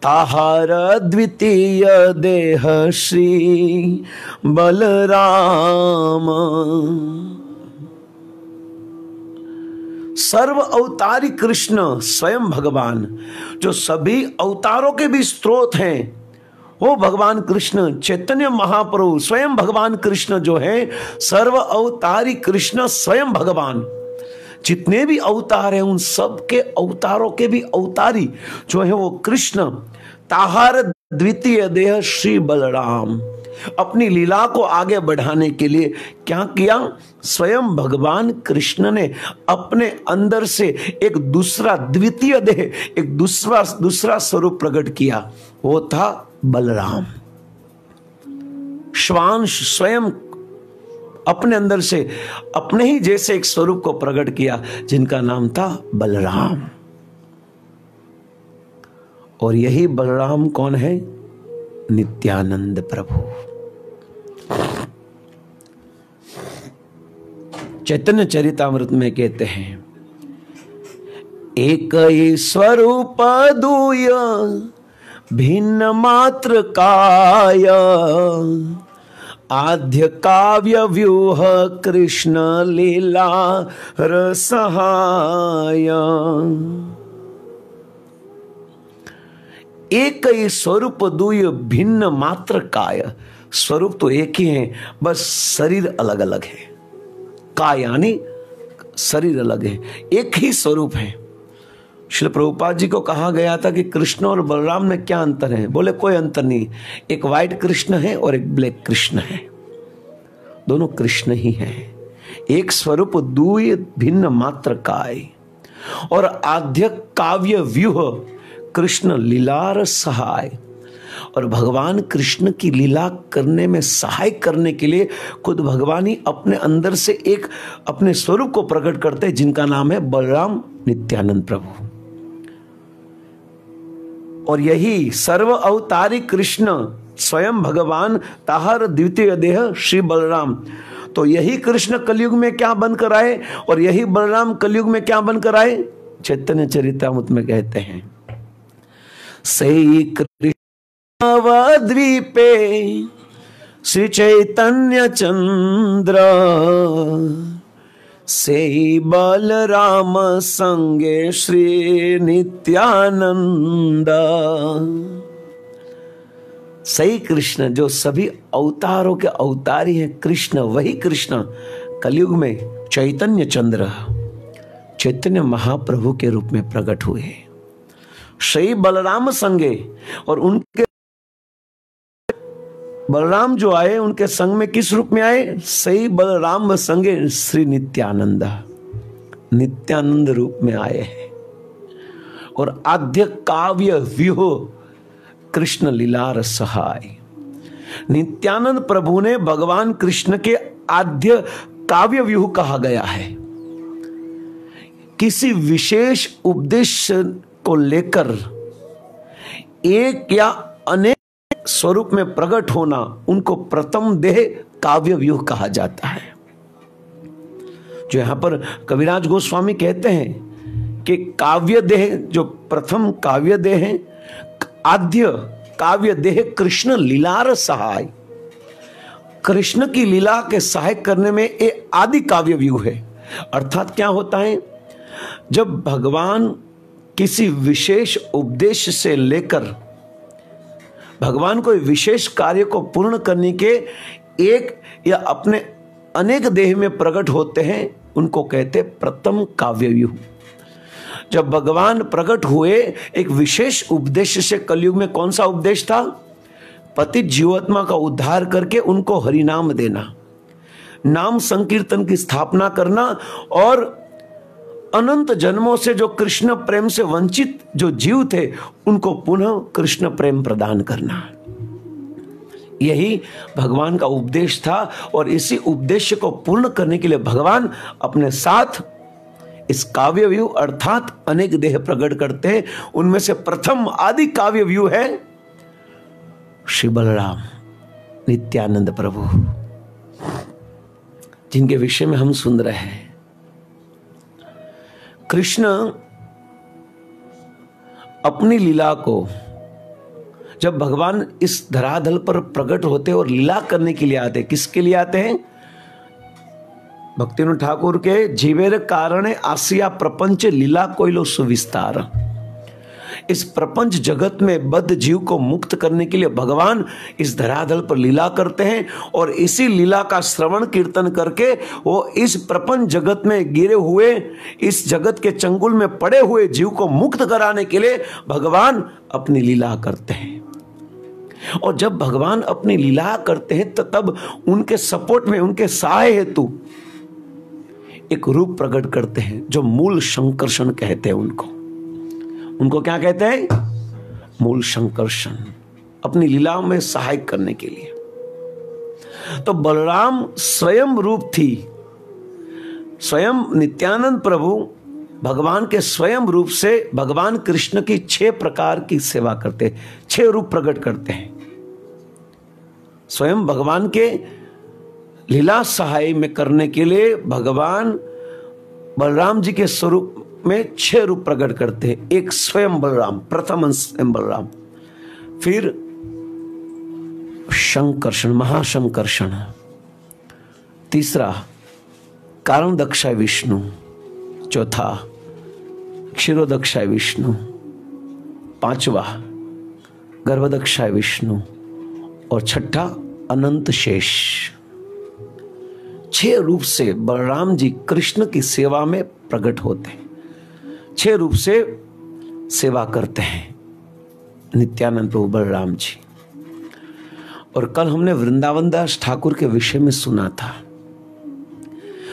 ताहार द्वितीय देह श्री बलराम। सर्व अवतारी कृष्ण स्वयं भगवान, जो सभी अवतारों के भी स्रोत हैं, वो भगवान कृष्ण चैतन्य महाप्रभु स्वयं भगवान कृष्ण जो है, सर्व अवतारी कृष्ण स्वयं भगवान। जितने भी अवतार हैं उन सब के अवतारों के भी अवतारी जो है वो कृष्ण। ताहार द्वितीय देह श्री बलराम, अपनी लीला को आगे बढ़ाने के लिए क्या किया? स्वयं भगवान कृष्ण ने अपने अंदर से एक दूसरा द्वितीय देह, एक दूसरा स्वरूप प्रकट किया, वो था बलराम। श्वांश स्वयं अपने अंदर से अपने ही जैसे एक स्वरूप को प्रकट किया जिनका नाम था बलराम। और यही बलराम कौन है? नित्यानंद प्रभु। चैतन्य चरितामृत में कहते हैं, एक ही स्वरूप दूय भिन्न मात्र काय, आद्य काव्य व्यूह कृष्ण लीला रसहाय। एक ही स्वरूप दुय भिन्न मात्र काय, स्वरूप तो एक ही है, बस शरीर अलग अलग है। काय यानी शरीर अलग है, एक ही स्वरूप है। श्री प्रभुपाद जी को कहा गया था कि कृष्ण और बलराम में क्या अंतर है? बोले कोई अंतर नहीं, एक व्हाइट कृष्ण है और एक ब्लैक कृष्ण है, दोनों कृष्ण ही हैं। एक स्वरूप दुय भिन्न मात्र काय, और आद्य काव्य व्यूह कृष्ण लीलार सहाय। और भगवान कृष्ण की लीला करने में सहाय करने के लिए खुद भगवान ही अपने अंदर से एक अपने स्वरूप को प्रकट करते हैं, जिनका नाम है बलराम नित्यानंद प्रभु। और यही सर्व अवतारी कृष्ण स्वयं भगवान, ताहर द्वितीय देह श्री बलराम। तो यही कृष्ण कलयुग में क्या बनकर आए और यही बलराम कलयुग में क्या बनकर आए? चैतन्य चरितामृत में कहते हैं, सही कृष्ण द्वीपे श्री चैतन्य चंद्र, से बलराम संगे श्री नित्यानंद। सही कृष्ण जो सभी अवतारों के अवतारी हैं, कृष्ण वही कृष्ण कलयुग में चैतन्य चंद्र, चैतन्य महाप्रभु के रूप में प्रकट हुए। श्री बलराम संगे, और उनके बलराम जो आए उनके संग में किस रूप में आए? सही बलराम संगे श्री नित्यानंद, नित्यानंद रूप में आए हैं। और आद्य काव्य व्यूह कृष्ण लीलार सहाय। नित्यानंद प्रभु ने भगवान कृष्ण के आद्य काव्य व्यूह कहा गया है। किसी विशेष उपदेश को लेकर एक या अनेक स्वरूप में प्रकट होना, उनको प्रथम देह काव्य व्यूह कहा जाता है। जो यहां पर कविराज गोस्वामी कहते हैं कि काव्य देह, जो प्रथम काव्य देह है, आद्य काव्य देह कृष्ण लीलार सहाय। कृष्ण की लीला के सहायक करने में एक आदि काव्य व्यू है। अर्थात क्या होता है, जब भगवान किसी विशेष उपदेश से लेकर भगवान कोई विशेष कार्य को पूर्ण करने के एक या अपने अनेक देह में प्रकट होते हैं, उनको कहते प्रथम काव्य व्यू। जब भगवान प्रकट हुए एक विशेष उपदेश से, कलयुग में कौन सा उपदेश था? पतित जीवात्मा का उद्धार करके उनको हरिनाम देना, नाम संकीर्तन की स्थापना करना और अनंत जन्मों से जो कृष्ण प्रेम से वंचित जो जीव थे उनको पुनः कृष्ण प्रेम प्रदान करना। यही भगवान का उपदेश था और इसी उद्देश्य को पूर्ण करने के लिए भगवान अपने साथ इस काव्य व्यू अर्थात अनेक देह प्रकट करते हैं। उनमें से प्रथम आदि काव्य व्यू है श्री बलराम नित्यानंद प्रभु, जिनके विषय में हम सुन रहे हैं। कृष्ण अपनी लीला को, जब भगवान इस धरातल पर प्रकट होते और लीला करने के लिए आते, किसके लिए आते हैं? भक्तिविनोद ठाकुर के जीवेर कारणे आसिया प्रपंच लीला कोइलो सुविस्तार। इस प्रपंच जगत में बद्ध जीव को मुक्त करने के लिए भगवान इस धरातल पर लीला करते हैं और इसी लीला का श्रवण कीर्तन करके वो इस प्रपंच जगत में गिरे हुए, इस जगत के चंगुल में पड़े हुए जीव को मुक्त कराने के लिए भगवान अपनी लीला करते हैं। और जब भगवान अपनी लीला करते हैं तो तब उनके सपोर्ट में, उनके सहाय हेतु एक रूप प्रकट करते हैं जो मूल संकर्षण कहते हैं। उनको क्या कहते हैं? मूल संकर्षण, अपनी लीलाओं में सहायक करने के लिए। तो बलराम स्वयं रूप थी, स्वयं नित्यानंद प्रभु भगवान के स्वयं रूप से भगवान कृष्ण की 6 प्रकार की सेवा करते, 6 रूप प्रकट करते हैं। स्वयं भगवान के लीला सहाय में करने के लिए भगवान बलराम जी के स्वरूप में 6 रूप प्रकट करते हैं। एक स्वयं बलराम, प्रथम स्वयं बलराम, फिर संकर्षण, महासंकर्षण, तीसरा कारण दक्षाय विष्णु, चौथा क्षीरोदक्षाय विष्णु, पांचवा गर्भदक्षाय विष्णु और छठा अनंत शेष। 6 रूप से बलराम जी कृष्ण की सेवा में प्रकट होते हैं, 6 रूप से सेवा करते हैं नित्यानंद प्रभु बलराम जी। और कल हमने वृंदावन दास ठाकुर के विषय में सुना था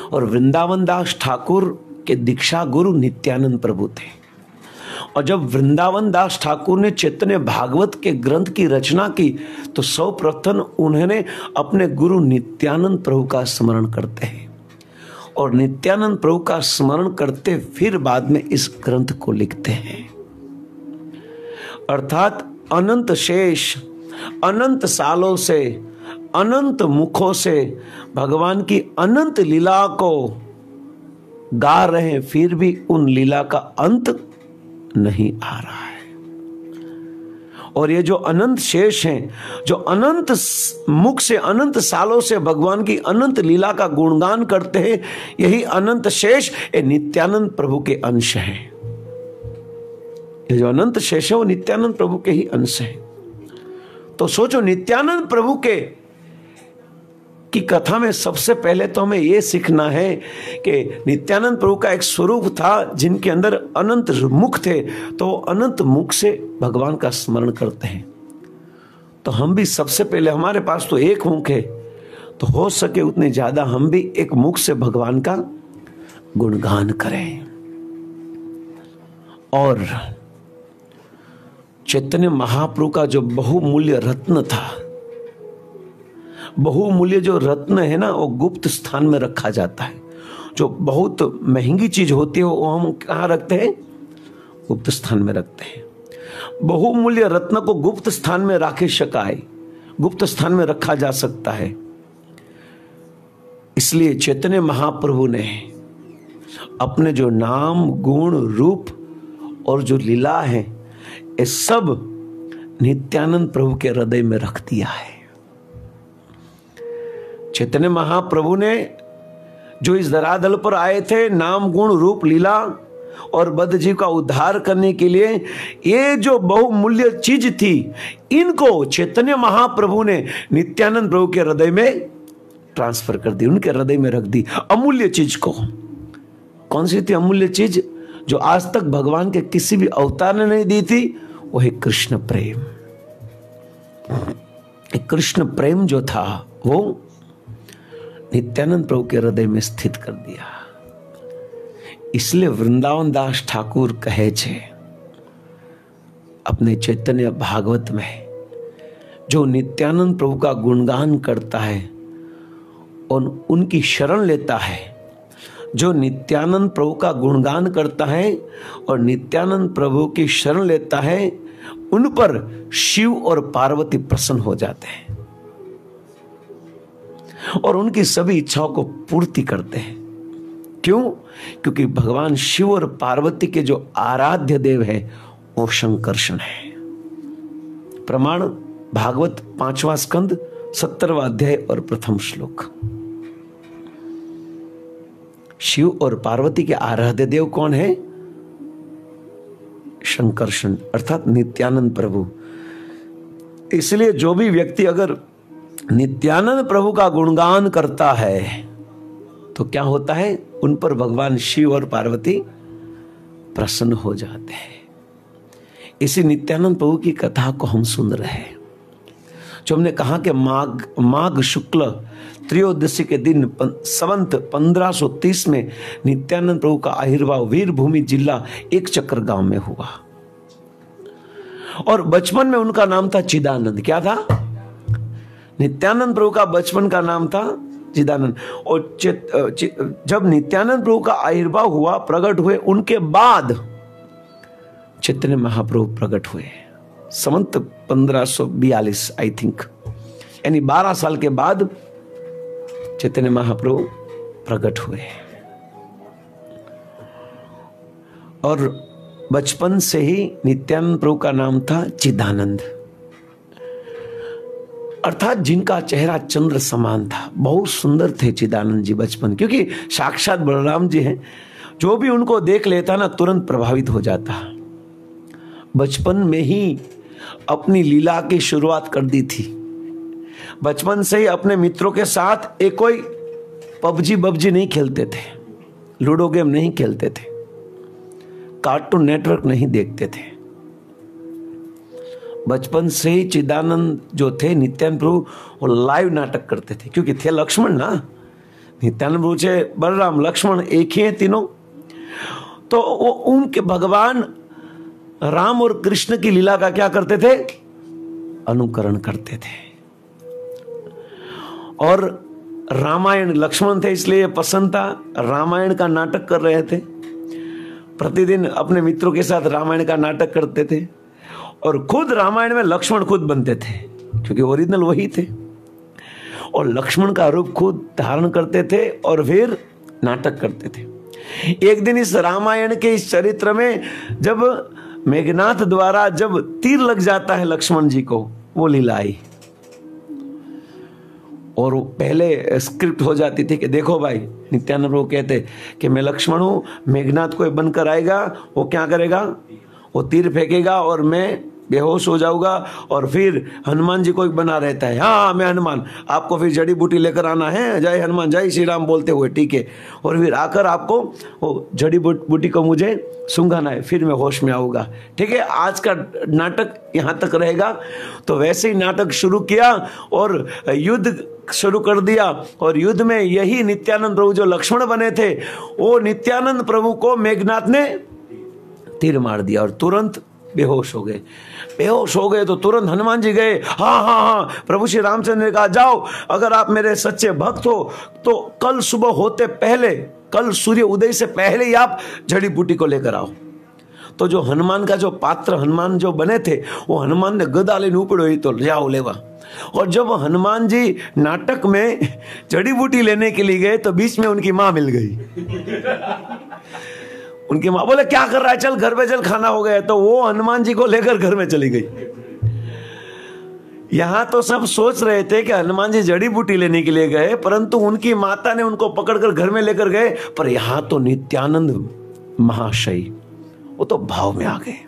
और वृंदावन दास ठाकुर के दीक्षा गुरु नित्यानंद प्रभु थे। और जब वृंदावन दास ठाकुर ने चैतन्य भागवत के ग्रंथ की रचना की तो सर्वप्रथम उन्होंने अपने गुरु नित्यानंद प्रभु का स्मरण करते हैं और नित्यानंद प्रभु का स्मरण करते फिर बाद में इस ग्रंथ को लिखते हैं। अर्थात अनंत शेष, अनंत सालों से, अनंत मुखों से भगवान की अनंत लीला को गा रहे हैं, फिर भी उन लीला का अंत नहीं आ रहा है। और ये जो अनंत शेष हैं, जो अनंत मुख से, अनंत सालों से भगवान की अनंत लीला का गुणगान करते हैं, यही अनंत शेष ये नित्यानंद प्रभु के अंश हैं। ये जो अनंत शेष है वो नित्यानंद प्रभु के ही अंश है। तो सोचो, नित्यानंद प्रभु के की कथा में सबसे पहले तो हमें यह सीखना है कि नित्यानंद प्रभु का एक स्वरूप था जिनके अंदर अनंत मुख थे, तो अनंत मुख से भगवान का स्मरण करते हैं। तो हम भी सबसे पहले, हमारे पास तो एक मुख है, तो हो सके उतने ज्यादा हम भी एक मुख से भगवान का गुणगान करें। और चैतन्य महाप्रभु का जो बहुमूल्य रत्न था, बहुमूल्य जो रत्न है ना, वो गुप्त स्थान में रखा जाता है। जो बहुत महंगी चीज होती है वो हम कहाँ रखते हैं? गुप्त स्थान में रखते हैं। बहुमूल्य रत्न को गुप्त स्थान में राखे शकाय, गुप्त स्थान में रखा जा सकता है। इसलिए चैतन्य महाप्रभु ने अपने जो नाम, गुण, रूप और जो लीला है, ये सब नित्यानंद प्रभु के हृदय में रख दिया है। चैतन्य महाप्रभु ने जो इस धरातल पर आए थे नाम गुण रूप लीला और बद्ध जीव का उद्धार करने के लिए, ये जो बहुमूल्य चीज थी, इनको चैतन्य महाप्रभु ने नित्यानंद प्रभु के हृदय में ट्रांसफर कर दी, उनके हृदय में रख दी। अमूल्य चीज को, कौन सी थी अमूल्य चीज? जो आज तक भगवान के किसी भी अवतार ने नहीं दी थी, वो है कृष्ण प्रेम। कृष्ण प्रेम जो था वो नित्यानंद प्रभु के हृदय में स्थित कर दिया। इसलिए वृंदावन दास ठाकुर कहे छे अपने चैतन्य भागवत में, जो नित्यानंद प्रभु का गुणगान करता है और उनकी शरण लेता है, जो नित्यानंद प्रभु का गुणगान करता है और नित्यानंद प्रभु की शरण लेता है, उन पर शिव और पार्वती प्रसन्न हो जाते हैं और उनकी सभी इच्छाओं को पूर्ति करते हैं। क्यों? क्योंकि भगवान शिव और पार्वती के जो आराध्य देव है वो शंकर्षण है। प्रमाण भागवत 5वां स्कंद 17वां अध्याय और प्रथम श्लोक। शिव और पार्वती के आराध्य देव कौन है? शंकर्षण अर्थात नित्यानंद प्रभु। इसलिए जो भी व्यक्ति अगर नित्यानंद प्रभु का गुणगान करता है तो क्या होता है? उन पर भगवान शिव और पार्वती प्रसन्न हो जाते हैं। इसी नित्यानंद प्रभु की कथा को हम सुन रहे हैं। जो हमने कहा कि माघ शुक्ल त्रयोदशी के दिन संवत 1530 में नित्यानंद प्रभु का आविर्भाव वीरभूमि जिला एक चक्र गांव में हुआ और बचपन में उनका नाम था चिदानंद। क्या था? नित्यानंद प्रभु का बचपन का नाम था चिदानंद। और जब नित्यानंद प्रभु का आविर्भाव हुआ, प्रकट हुए, उनके बाद चैतन्य महाप्रभु प्रकट हुए संवत 1542 आई थिंक, यानी 12 साल के बाद चैतन्य महाप्रभु प्रकट हुए। और बचपन से ही नित्यानंद प्रभु का नाम था चिदानंद, अर्थात जिनका चेहरा चंद्र समान था। बहुत सुंदर थे चिदानंद जी बचपन, क्योंकि साक्षात बलराम जी हैं। जो भी उनको देख लेता ना तुरंत प्रभावित हो जाता। बचपन में ही अपनी लीला की शुरुआत कर दी थी। बचपन से ही अपने मित्रों के साथ एक कोई पबजी नहीं खेलते थे, लूडो गेम नहीं खेलते थे, कार्टून नेटवर्क नहीं देखते थे। बचपन से ही चिदानंद जो थे नित्यानंद प्रभु, वो लाइव नाटक करते थे, क्योंकि थे लक्ष्मण ना, नित्यानंद प्रभु से बलराम लक्ष्मण एक ही है तीनों। तो वो उनके भगवान राम और कृष्ण की लीला का क्या करते थे? अनुकरण करते थे। और रामायण, लक्ष्मण थे इसलिए पसंद था, रामायण का नाटक कर रहे थे। प्रतिदिन अपने मित्रों के साथ रामायण का नाटक करते थे और खुद रामायण में लक्ष्मण खुद बनते थे, क्योंकि ओरिजिनल वही थे। और लक्ष्मण का रूप खुद धारण करते थे और फिर नाटक करते थे। एक दिन इस रामायण के इस चरित्र में जब मेघनाथ द्वारा जब तीर लग जाता है लक्ष्मण जी को, वो लीला आई। और पहले स्क्रिप्ट हो जाती थी कि देखो भाई, नित्यानंद प्रभु कहते कि मैं लक्ष्मण हूं, मेघनाथ कोई बनकर आएगा, वो क्या करेगा? वो तीर फेंकेगा और मैं बेहोश हो जाऊंगा। और फिर हनुमान जी को एक बना रहता है, हाँ मैं हनुमान, आपको फिर जड़ी बूटी लेकर आना है, जय हनुमान जय श्री राम बोलते हुए, ठीक है। और फिर आकर आपको वो जड़ी बूटी को मुझे सूंघाना है, फिर मैं होश में आऊंगा, ठीक है। आज का नाटक यहाँ तक रहेगा। तो वैसे ही नाटक शुरू किया और युद्ध शुरू कर दिया। और युद्ध में यही नित्यानंद प्रभु जो लक्ष्मण बने थे, वो नित्यानंद प्रभु को मेघनाथ ने तीर मार दिया और तुरंत बेहोश हो गए। बेहोश हो गए तो तुरंत हनुमान जी गए, हाँ, प्रभु श्री रामचंद्र ने कहा जाओ, अगर आप मेरे सच्चे भक्त हो तो कल सुबह होते पहले, कल सूर्य उदय से पहले ही आप जड़ी बूटी को लेकर आओ। तो जो हनुमान का जो पात्र हनुमान जो बने थे, वो हनुमान ने गदा लेने उपड़ो ही तो जाओ लेवा। और जब हनुमान जी नाटक में जड़ी बूटी लेने के लिए गए तो बीच में उनकी मां मिल गई। उनकी मां बोले क्या कर रहा है, चल घर पे चल, खाना हो गया। तो वो हनुमान जी को लेकर घर में चली गई। यहां तो सब सोच रहे थे कि हनुमान जी जड़ी बूटी लेने के लिए गए, परंतु उनकी माता ने उनको पकड़कर घर में लेकर गए। पर यहां तो नित्यानंद महाशय वो तो भाव में आ गए,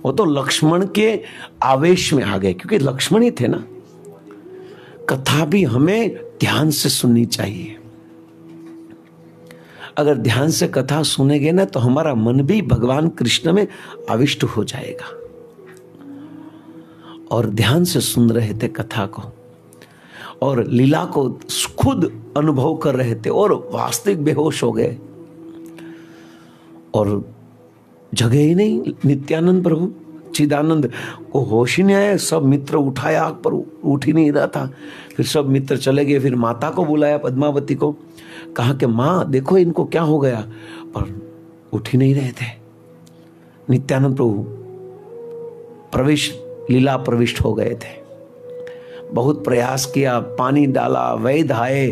वो तो लक्ष्मण के आवेश में आ गए, क्योंकि लक्ष्मण ही थे ना। कथा भी हमें ध्यान से सुननी चाहिए। अगर ध्यान से कथा सुनेंगे ना तो हमारा मन भी भगवान कृष्ण में आविष्ट हो जाएगा। और ध्यान से सुन रहे थे कथा को और लीला को खुद अनुभव कर रहे थे और वास्तविक बेहोश हो गए और जगह ही नहीं। नित्यानंद प्रभु चिदानंद को होश ही नहीं आया। सब मित्र उठाया आग पर, उठ ही नहीं रहा था। फिर सब मित्र चले गए। फिर माता को बुलाया, पद्मावती को, कहा कि माँ देखो इनको क्या हो गया, पर उठ ही नहीं रहे थे। नित्यानंद प्रभु लीला प्रविष्ट हो गए थे। बहुत प्रयास किया, पानी डाला, वैद्य आए,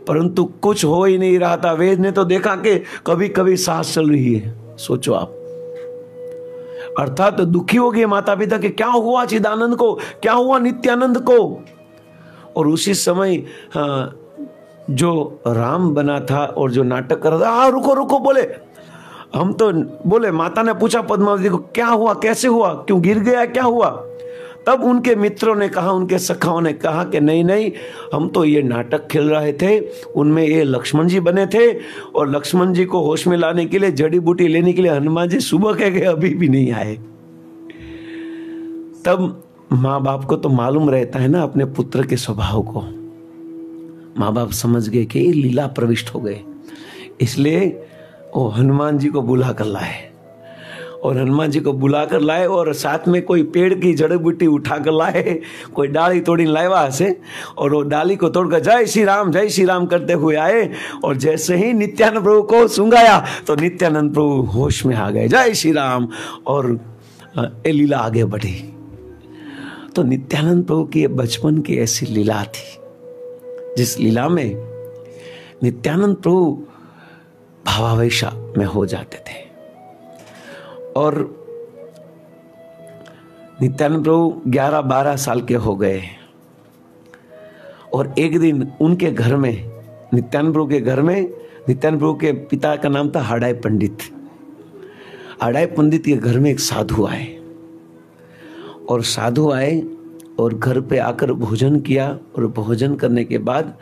परंतु कुछ हो ही नहीं रहा था। वैद्य ने तो देखा कि कभी कभी सांस चल रही है। सोचो आप, अर्थात तो दुखी हो गए माता पिता के, क्या हुआ चिदानंद को, क्या हुआ नित्यानंद को। और उसी समय जो राम बना था और जो नाटक कर रहा था, रुको रुको बोले, हम तो बोले, माता ने पूछा पद्मावती को क्या हुआ, कैसे हुआ, क्यों गिर गया, क्या हुआ। तब उनके मित्रों ने कहा, उनके सखाओं ने कहा कि नहीं नहीं, हम तो ये नाटक खेल रहे थे, उनमें ये लक्ष्मण जी बने थे और लक्ष्मण जी को होश में लाने के लिए, जड़ी बूटी लेने के लिए हनुमान जी सुबह कह गए, अभी भी नहीं आए। तब माँ बाप को तो मालूम रहता है ना अपने पुत्र के स्वभाव को। माँ बाप समझ गए कि ये लीला प्रविष्ट हो गए, इसलिए वो हनुमान जी को बुला कर लाए। और हनुमान जी को बुलाकर लाए और साथ में कोई पेड़ की जड़ी बूटी उठाकर लाए, कोई डाली तोड़ी लाए वहां से, और वो डाली को तोड़कर जय श्री राम करते हुए आए। और जैसे ही नित्यानंद प्रभु को सुंगाया तो नित्यानंद प्रभु होश में आ गए, जय श्री राम, और ये लीला आगे बढ़ी। तो नित्यानंद प्रभु की बचपन की ऐसी लीला थी, जिस लीला में नित्यानंद प्रभु भावावेशा में हो जाते थे। और नित्यानंद प्रभु 11-12 साल के हो गए और एक दिन उनके घर में, नित्यानंद प्रभु के घर में, नित्यानंद प्रभु के पिता का नाम था हडाई पंडित। हडाई पंडित के घर में एक साधु आए और साधु आए और घर पे आकर भोजन किया। और भोजन करने के बाद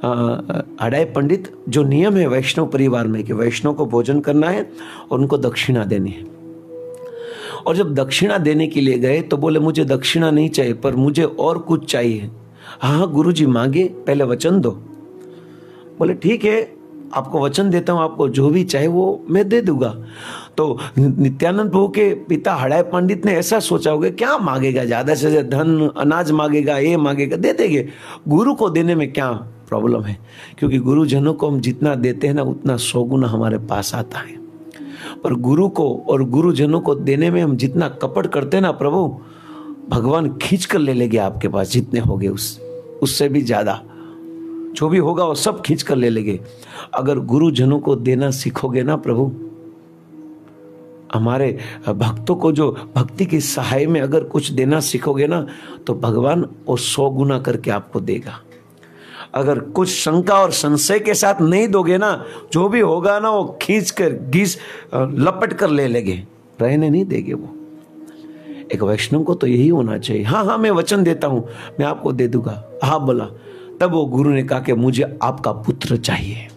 हडाई पंडित, जो नियम है वैष्णव परिवार में कि वैष्णव को भोजन करना है और उनको दक्षिणा देनी है, और जब दक्षिणा देने के लिए गए तो बोले मुझे दक्षिणा नहीं चाहिए, पर मुझे और कुछ चाहिए। हाँ गुरुजी मांगे, पहले वचन दो। बोले ठीक है, आपको वचन देता हूँ, आपको जो भी चाहे वो मैं दे दूंगा। तो नित्यानंद प्रभु के पिता हडाई पंडित ने ऐसा सोचा होगा, क्या मांगेगा, ज्यादा से ज्यादा धन अनाज मांगेगा, ये मांगेगा, दे देंगे, गुरु को देने में क्या प्रॉब्लम है, क्योंकि गुरुजनों को हम जितना देते हैं ना उतना 100 गुना हमारे पास आता है। पर गुरु को और गुरुजनों को देने में हम जितना कपट करते हैं ना प्रभु, भगवान खींच कर ले लेंगे आपके पास, जितने होंगे उससे भी ज्यादा, जो भी होगा वो सब खींच कर ले लेंगे। अगर गुरुजनों को देना सीखोगे ना प्रभु, हमारे भक्तों को जो भक्ति की सहाय में अगर कुछ देना सीखोगे ना, तो भगवान वो 100 गुना करके आपको देगा। अगर कुछ शंका और संशय के साथ नहीं दोगे ना, जो भी होगा ना वो खींच कर लपट कर ले लेंगे, रहने नहीं देंगे वो। एक वैष्णव को तो यही होना चाहिए। हाँ मैं वचन देता हूं, मैं आपको दे दूंगा। हाँ बोला। तब वो गुरु ने कहा कि मुझे आपका पुत्र चाहिए,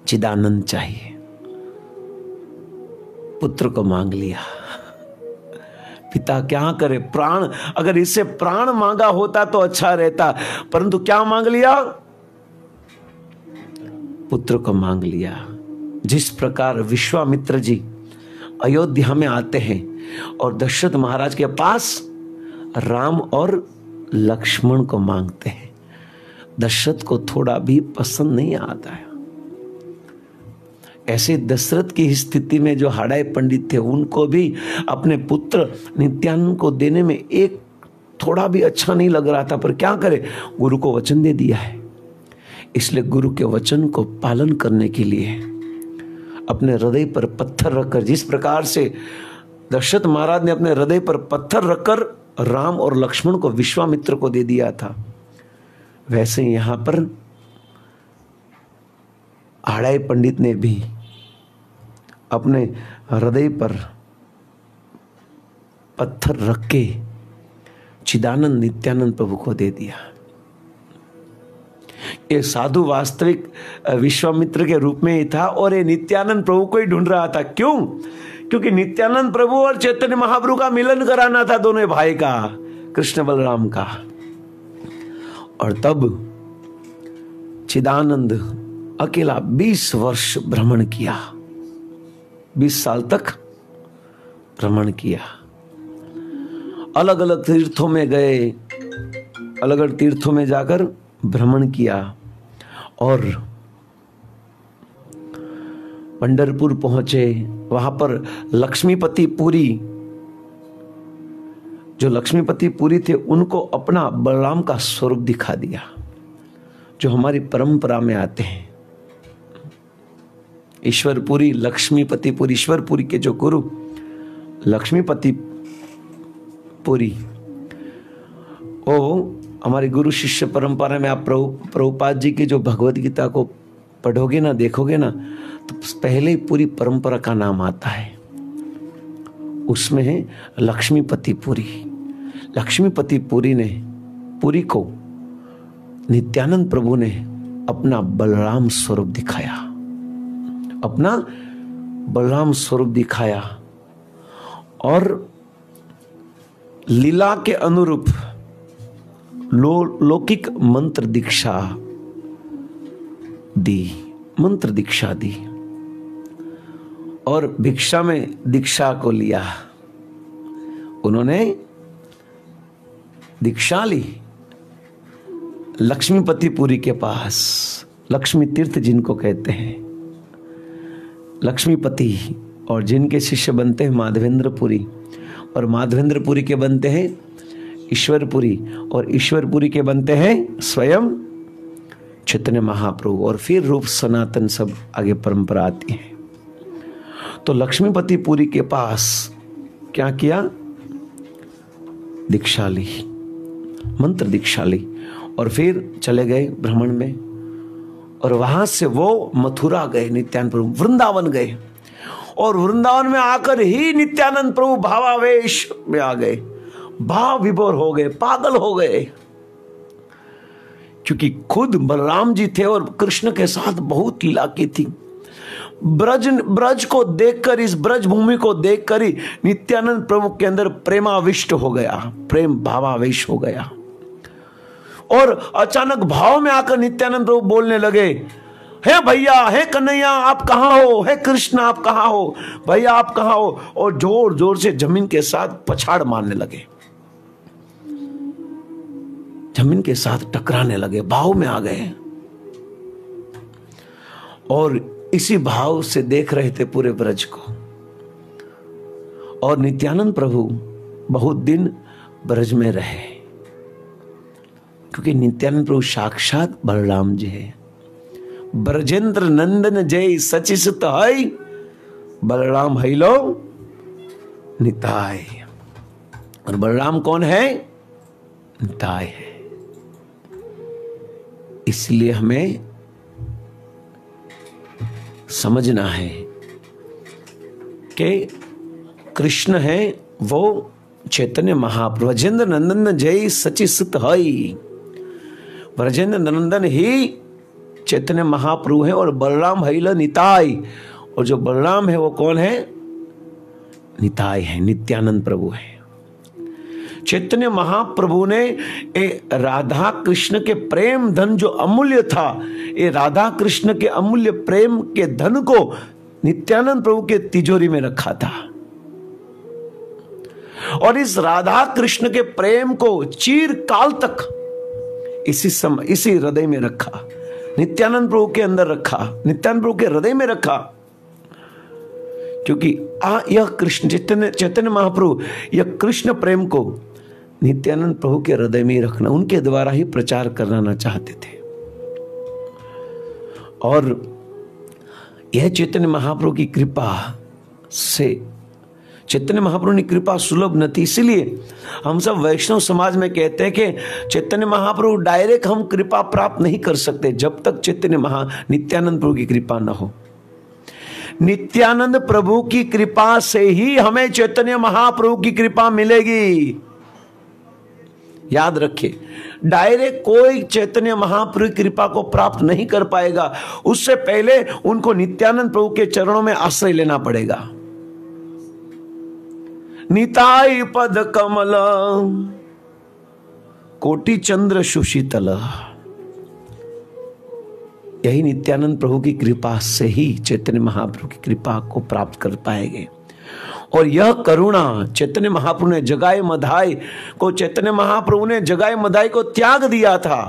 चिदानंद चाहिए। पुत्र को मांग लिया। पिता क्या करे, प्राण, अगर इससे प्राण मांगा होता तो अच्छा रहता, परंतु क्या मांग लिया, पुत्र को मांग लिया। जिस प्रकार विश्वामित्र जी अयोध्या में आते हैं और दशरथ महाराज के पास राम और लक्ष्मण को मांगते हैं, दशरथ को थोड़ा भी पसंद नहीं आता है। ऐसे दशरथ की स्थिति में जो हडाई पंडित थे, उनको भी अपने पुत्र नित्यानंद को देने में एक थोड़ा भी अच्छा नहीं लग रहा था, पर क्या करे, गुरु को वचन दे दिया है। इसलिए गुरु के वचन को पालन करने के लिए अपने हृदय पर पत्थर रखकर, जिस प्रकार से दशरथ महाराज ने अपने हृदय पर पत्थर रखकर राम और लक्ष्मण को विश्वामित्र को दे दिया था, वैसे यहां पर आड़ाई पंडित ने भी अपने हृदय पर पत्थर रख के चिदानंद नित्यानंद प्रभु को दे दिया। ये साधु वास्तविक विश्वामित्र के रूप में ही था और ये नित्यानंद प्रभु को ही ढूंढ रहा था। क्यों? क्योंकि नित्यानंद प्रभु और चैतन्य महाप्रभु का मिलन कराना था, दोनों भाई का, कृष्ण बलराम का। और तब चिदानंद अकेला 20 वर्ष भ्रमण किया, 20 साल तक भ्रमण किया, अलग अलग तीर्थों में गए, अलग अलग तीर्थों में जाकर भ्रमण किया और पंढरपुर पहुंचे। वहां पर लक्ष्मीपति पुरी, जो लक्ष्मीपति पुरी थे, उनको अपना बलराम का स्वरूप दिखा दिया, जो हमारी परंपरा में आते हैं। ईश्वरपुरी, लक्ष्मीपति पुरी, ईश्वरपुरी के जो गुरु लक्ष्मीपति पुरी, वो हमारी गुरु शिष्य परंपरा में आप प्रभुपाद जी की जो भगवत गीता को पढ़ोगे ना, देखोगे ना, तो पहले ही पूरी परंपरा का नाम आता है। उसमें है लक्ष्मीपति पुरी। लक्ष्मीपति पुरी को नित्यानंद प्रभु ने अपना बलराम स्वरूप दिखाया, अपना बलराम स्वरूप दिखाया और लीला के अनुरूप लौकिक मंत्र दीक्षा दी और भिक्षा में दीक्षा को लिया। उन्होंने दीक्षा ली लक्ष्मीपति पुरी के पास, लक्ष्मी तीर्थ जिनको कहते हैं, लक्ष्मीपति, और जिनके शिष्य बनते हैं माधवेंद्रपुरी, और माधवेंद्रपुरी के बनते हैं ईश्वरपुरी, और ईश्वरपुरी के बनते हैं स्वयं चैतन्य महाप्रभु, और फिर रूप सनातन सब आगे परंपरा आती है। तो लक्ष्मीपति पुरी के पास क्या किया? दीक्षा ली, मंत्र दीक्षा ली, और फिर चले गए भ्रमण में, और वहां से वो मथुरा गए, नित्यानंद प्रभु वृंदावन गए, और वृंदावन में आकर ही नित्यानंद प्रभु भावावेश में आ गए, भाव विभोर हो गए, पागल हो गए, क्योंकि खुद बलराम जी थे और कृष्ण के साथ बहुत लीला की थी। ब्रज को देखकर, इस ब्रज भूमि को देखकर ही नित्यानंद प्रभु के अंदर प्रेमाविष्ट हो गया, प्रेम भावावेश हो गया। और अचानक भाव में आकर नित्यानंद प्रभु बोलने लगे, हे भैया, हे कन्हैया आप कहां हो, हे कृष्ण आप कहां हो, भैया आप कहां हो, और जोर जोर से जमीन के साथ पछाड़ मारने लगे, जमीन के साथ टकराने लगे, भाव में आ गए। और इसी भाव से देख रहे थे पूरे ब्रज को। और नित्यानंद प्रभु बहुत दिन ब्रज में रहे, क्योंकि नित्यानंद प्रभु साक्षात बलराम जी है। ब्रजेंद्र नंदन जय सचिसुत है, बलराम हैलो निताय। और बलराम कौन है? निताय है। इसलिए हमें समझना है कि कृष्ण है वो चैतन्य महाप्रभु, ब्रजेंद्र नंदन जय सचिसुत है। ब्रजेंद्र नंदन ही चैतन्य महाप्रभु है, और बलराम हैलो निताय। और जो बलराम है वो कौन है? निताय है, नित्यानंद प्रभु है। चैतन्य महाप्रभु ने राधा कृष्ण के प्रेम धन जो अमूल्य था, ये राधा कृष्ण के अमूल्य प्रेम के धन को नित्यानंद प्रभु के तिजोरी में रखा था, और इस राधा कृष्ण के प्रेम को चिरकाल तक इसी हृदय में रखा, नित्यानंद प्रभु के अंदर रखा, नित्यानंद प्रभु के हृदय में रखा। क्योंकि यह कृष्ण चैतन्य महाप्रभु यह कृष्ण प्रेम को नित्यानंद प्रभु के हृदय में ही रखना, उनके द्वारा ही प्रचार करना चाहते थे। और यह चैतन्य महाप्रभु की कृपा से चैतन्य महाप्रभु की कृपा सुलभ न थी। इसीलिए हम सब वैष्णव समाज में कहते हैं कि चैतन्य महाप्रभु डायरेक्ट हम कृपा प्राप्त नहीं कर सकते जब तक नित्यानंद प्रभु की कृपा न हो। नित्यानंद प्रभु की कृपा से ही हमें चैतन्य महाप्रभु की कृपा मिलेगी। याद रखिए, डायरेक्ट कोई चैतन्य महाप्रभु की कृपा को प्राप्त नहीं कर पाएगा। उससे पहले उनको नित्यानंद प्रभु के चरणों में आश्रय लेना पड़ेगा। निताई पद कमल कोटि चंद्र सुशीतल, यही नित्यानंद प्रभु की कृपा से ही चैतन्य महाप्रभु की कृपा को प्राप्त कर पाएंगे। और यह करुणा चैतन्य महाप्रभु ने जगाए मधाई को, चैतन्य महाप्रभु ने जगाए मधाई को त्याग दिया था,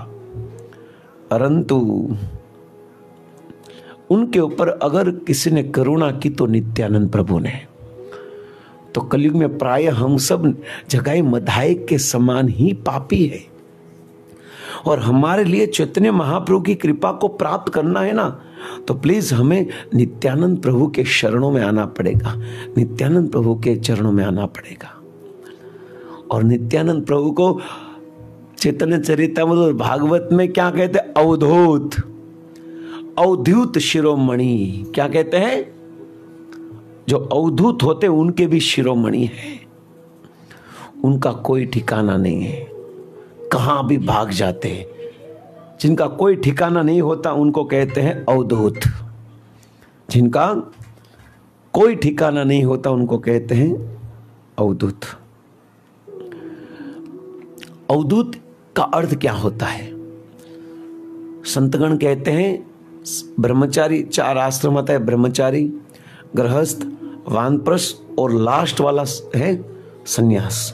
परंतु उनके ऊपर अगर किसी ने करुणा की तो नित्यानंद प्रभु ने। तो कलयुग में प्राय हम सब जगाए मधाई के समान ही पापी है, और हमारे लिए चैतन्य महाप्रभु की कृपा को प्राप्त करना है ना, तो प्लीज हमें नित्यानंद प्रभु के शरणों में आना पड़ेगा, नित्यानंद प्रभु के चरणों में आना पड़ेगा। और नित्यानंद प्रभु को चैतन्य चरितामृत भागवत में क्या कहते हैं? अवधूत, अवधूत शिरोमणि। क्या कहते हैं? जो अवधूत होते उनके भी शिरोमणि है, उनका कोई ठिकाना नहीं है, कहां भी भाग जाते हैं। जिनका कोई ठिकाना नहीं होता उनको कहते हैं अवधूत, जिनका कोई ठिकाना नहीं होता उनको कहते हैं अवधूत। अवधूत का अर्थ क्या होता है? संतगण कहते हैं ब्रह्मचारी, 4 आश्रम आता है, ब्रह्मचारी, गृहस्थ, वानप्रस्थ और लास्ट वाला है सन्यास।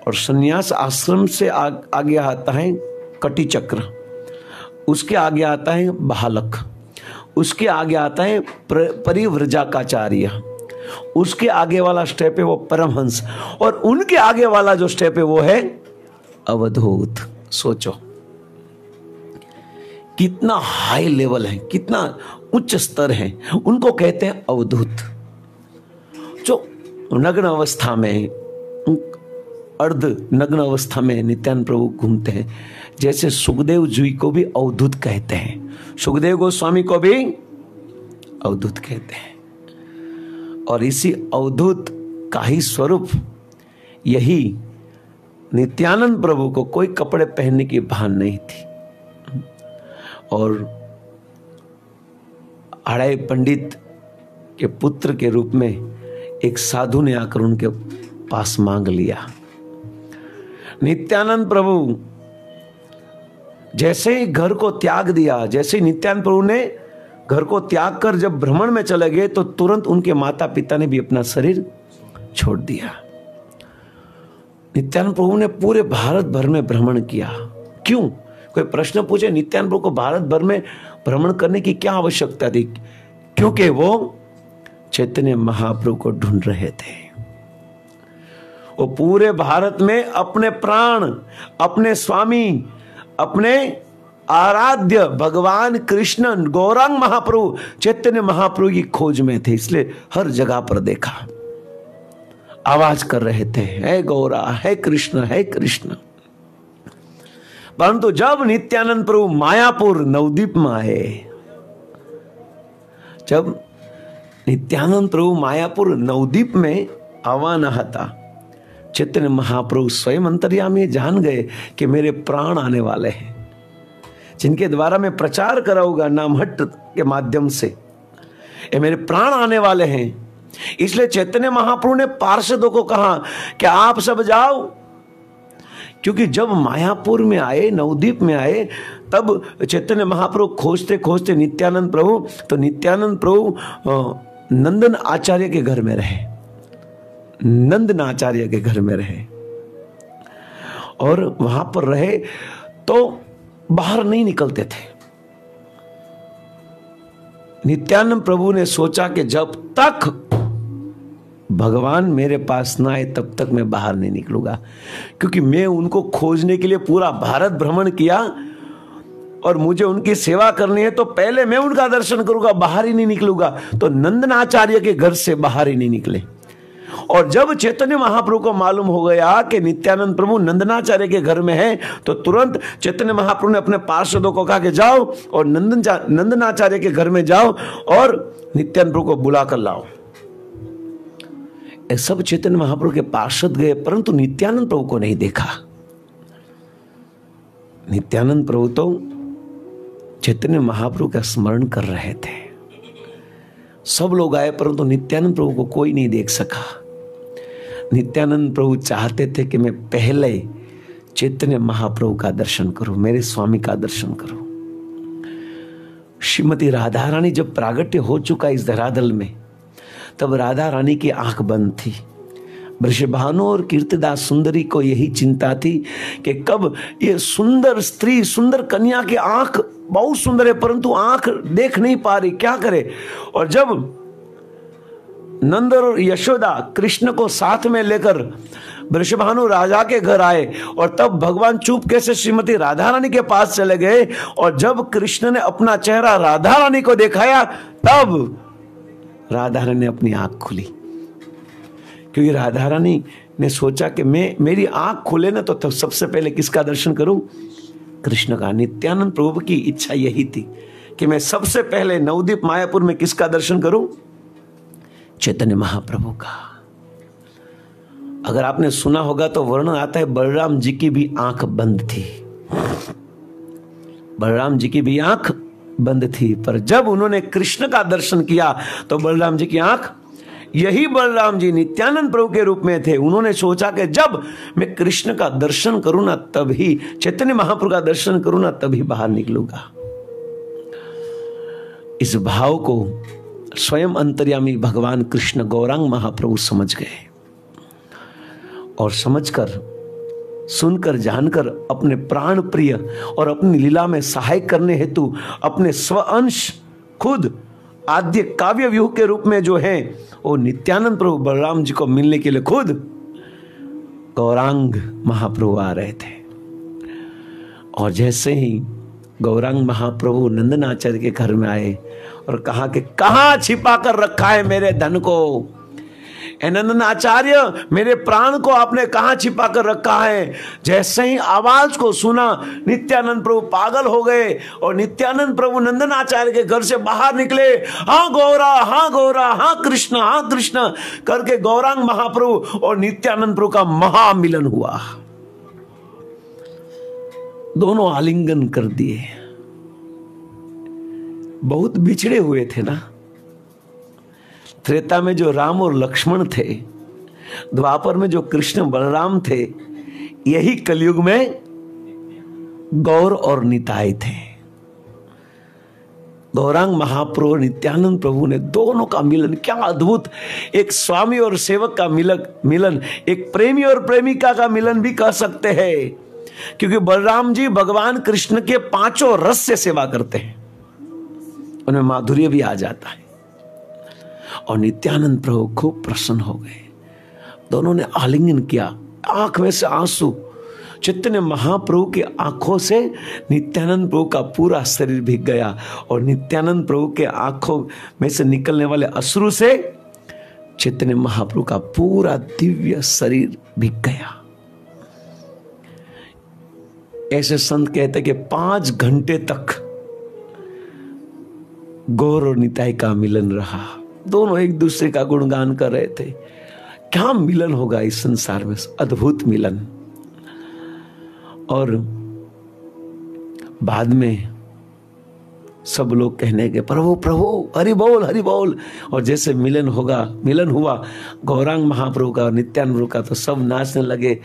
और सन्यास आश्रम से आगे आता है कटी चक्र, उसके आगे आता है बालक, उसके आगे आता है परिव्रजाकाचार्य, उसके आगे वाला स्टेप है वो परमहंस, और उनके आगे वाला जो स्टेप है वो है अवधूत। सोचो कितना हाई लेवल है, कितना उच्च स्तर है, उनको कहते हैं अवधूत। जो नग्न अवस्था में, अर्ध नग्न अवस्था में नित्यानंद प्रभु घूमते हैं, जैसे सुखदेव जी को भी अवधूत कहते हैं, सुखदेव गोस्वामी को भी अवधूत कहते हैं। और इसी अवधूत का ही स्वरूप यही नित्यानंद प्रभु को कोई कपड़े पहनने की भान नहीं थी। और अड़ाई पंडित के पुत्र के रूप में एक साधु ने आकर उनके पास मांग लिया। नित्यानंद प्रभु जैसे ही घर को त्याग दिया, जैसे ही नित्यानंद प्रभु ने घर को त्याग कर जब भ्रमण में चले गए तो तुरंत उनके माता पिता ने भी अपना शरीर छोड़ दिया। नित्यानंद प्रभु ने पूरे भारत भर में भ्रमण किया। क्यों? कोई प्रश्न पूछे, नित्यानंद प्रभु को भारत भर में भ्रमण करने की क्या आवश्यकता थी? क्योंकि वो चैतन्य महाप्रभु को ढूंढ रहे थे। वो पूरे भारत में अपने प्राण, अपने स्वामी, अपने आराध्य भगवान कृष्ण गौरांग महाप्रभु चैतन्य महाप्रभु की खोज में थे, इसलिए हर जगह पर देखा, आवाज कर रहे थे, है गौरा, है कृष्ण, है कृष्ण। परंतु जब नित्यानंद प्रभु मायापुर नवद्वीप में आए, जब नित्यानंद प्रभु मायापुर नवद्वीप में आवाना था, चैतन्य महाप्रभु स्वयं अंतर्यामी जान गए कि मेरे प्राण आने वाले हैं, जिनके द्वारा मैं प्रचार कराऊंगा नामहट्ट के माध्यम से, ये मेरे प्राण आने वाले हैं। इसलिए चैतन्य महाप्रभु ने पार्षदों को कहा कि आप सब जाओ, क्योंकि जब मायापुर में आए, नवद्वीप में आए, तब चैतन्य महाप्रभु खोजते खोजते नित्यानंद प्रभु, तो नित्यानंद प्रभु नंदन आचार्य के घर में रहे, नंदन आचार्य के घर में रहे, और वहां पर रहे तो बाहर नहीं निकलते थे। नित्यानंद प्रभु ने सोचा कि जब तक भगवान मेरे पास ना आए तब तक मैं बाहर नहीं निकलूंगा, क्योंकि मैं उनको खोजने के लिए पूरा भारत भ्रमण किया और मुझे उनकी सेवा करनी है, तो पहले मैं उनका दर्शन करूंगा, बाहर ही नहीं निकलूंगा। तो नंदनाचार्य के घर से बाहर ही नहीं निकले। और जब चैतन्य महाप्रभु को मालूम हो गया कि नित्यानंद प्रभु नंदनाचार्य के घर में है, तो तुरंत चैतन्य महाप्रभु ने अपने पार्षदों को कहा कि जाओ और नंदनाचार्य के घर में जाओ और नित्यानंद प्रभु को बुला कर लाओ। सब चैतन्य महाप्रभु के पार्षद गए, परंतु नित्यानंद प्रभु को नहीं देखा। नित्यानंद प्रभु तो चैतन्य महाप्रभु का स्मरण कर रहे थे। सब लोग आए, परंतु नित्यानंद प्रभु को कोई नहीं देख सका। नित्यानंद प्रभु चाहते थे कि मैं पहले चैतन्य महाप्रभु का दर्शन करूं, मेरे स्वामी का दर्शन करूं। श्रीमती राधा रानी जब प्रागट्य हो चुका इस धरातल में, तब राधा रानी की आंख बंद थी। वृषभानु और कीर्तिदास सुंदरी को यही चिंता थी कि कब ये सुंदर स्त्री, सुंदर कन्या की आंख बहुत सुंदर है, परंतु आंख देख नहीं पा रही, क्या करे। और जब नंद और यशोदा कृष्ण को साथ में लेकर वृषभानु राजा के घर आए, और तब भगवान चुपके से श्रीमती राधा रानी के पास चले गए, और जब कृष्ण ने अपना चेहरा राधा रानी को दिखाया, तब राधा रानी ने अपनी आंख खुली। क्योंकि राधा रानी ने सोचा कि मेरी आंख खुले ना, तो सबसे पहले किसका दर्शन करूं? कृष्ण का। नित्यानंद प्रभु की इच्छा यही थी कि मैं सबसे पहले नवदीप मायापुर में किसका दर्शन करूं? चैतन्य महाप्रभु का। अगर आपने सुना होगा तो वर्णन आता है, बलराम जी की भी आंख बंद थी। बलराम जी की भी आंख बंद थी, पर जब उन्होंने कृष्ण का दर्शन किया तो बलराम जी की आंख, यही बलराम जी नित्यानंद प्रभु के रूप में थे। उन्होंने सोचा कि जब मैं कृष्ण का दर्शन करूं ना, तभी चैतन्य महाप्रभु का दर्शन करूं ना, तभी बाहर निकलूंगा। इस भाव को स्वयं अंतर्यामी भगवान कृष्ण गौरांग महाप्रभु समझ गए, और समझकर, सुनकर, जानकर अपने प्राण प्रिय और अपनी लीला में सहायक करने हेतु अपने स्वअंश खुद आद्य काव्य व्यूह के रूप में जो है, वो नित्यानंद प्रभु बलराम जी को मिलने के लिए खुद गौरांग महाप्रभु आ रहे थे। और जैसे ही गौरांग महाप्रभु नंदनाचार्य के घर में आए और कहा कि कहां छिपा कर रखा है मेरे धन को? नंदनाचार्य, मेरे प्राण को आपने कहां छिपा कर रखा है? जैसे ही आवाज को सुना, नित्यानंद प्रभु पागल हो गए, और नित्यानंद प्रभु नंदनाचार्य के घर से बाहर निकले। हाँ गौरा, हाँ गौरा, हाँ कृष्ण, हाँ कृष्ण करके गौरांग महाप्रभु और नित्यानंद प्रभु का महामिलन हुआ। दोनों आलिंगन कर दिए। बहुत बिछड़े हुए थे ना। त्रेता में जो राम और लक्ष्मण थे, द्वापर में जो कृष्ण बलराम थे, यही कलयुग में गौर और निताई थे। गौरांग महाप्रभु, नित्यानंद प्रभु ने दोनों का मिलन, क्या अद्भुत! एक स्वामी और सेवक का मिलन, एक प्रेमी और प्रेमिका का मिलन भी कह सकते हैं, क्योंकि बलराम जी भगवान कृष्ण के पांचों रस से सेवा करते हैं, उनमें माधुर्य भी आ जाता है। और नित्यानंद प्रभु खूब प्रसन्न हो गए। दोनों ने आलिंगन किया, आंख में से आंसू। चैतन्य महाप्रभु की आंखों से नित्यानंद प्रभु का पूरा शरीर भीग गया, और नित्यानंद प्रभु के आंखों में से निकलने वाले अश्रु से चैतन्य महाप्रभु का पूरा दिव्य शरीर भीग गया। ऐसे संत कहते कि 5 घंटे तक गौर और निताई का मिलन रहा। दोनों एक दूसरे का गुणगान कर रहे थे। क्या मिलन होगा इस संसार में, अद्भुत मिलन। और बाद में सब लोग कहने के, प्रभु प्रभु हरि बोल, हरि बोल। और जैसे मिलन हुआ गौरांग महाप्रभु का और नित्यानंद प्रभु का, तो सब नाचने लगे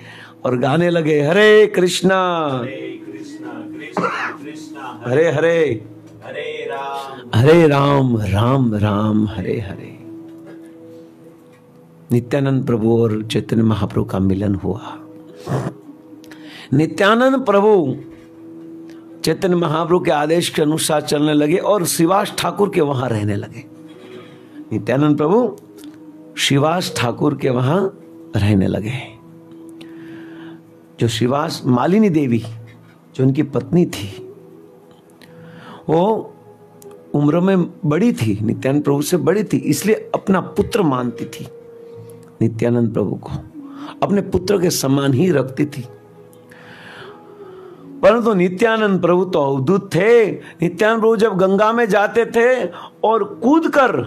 और गाने लगे, हरे कृष्णा हरे हरे, हरे राम राम राम हरे हरे। नित्यानंद प्रभु और चैतन्य महाप्रभु का मिलन हुआ। नित्यानंद प्रभु चैतन्य महाप्रभु के आदेश के अनुसार चलने लगे और श्रीवास ठाकुर के वहां रहने लगे। नित्यानंद प्रभु श्रीवास ठाकुर के वहां रहने लगे। जो श्रीवास, मालिनी देवी जो उनकी पत्नी थी, वो उम्र में बड़ी थी, नित्यानंद प्रभु से बड़ी थी, इसलिए अपना पुत्र मानती थी। नित्यानंद प्रभु को, अपने पुत्र के समान ही रखती थी। परंतु नित्यानंद प्रभु तो अवधूत थे। नित्यानंद प्रभु जब गंगा में जाते थे और कूदकर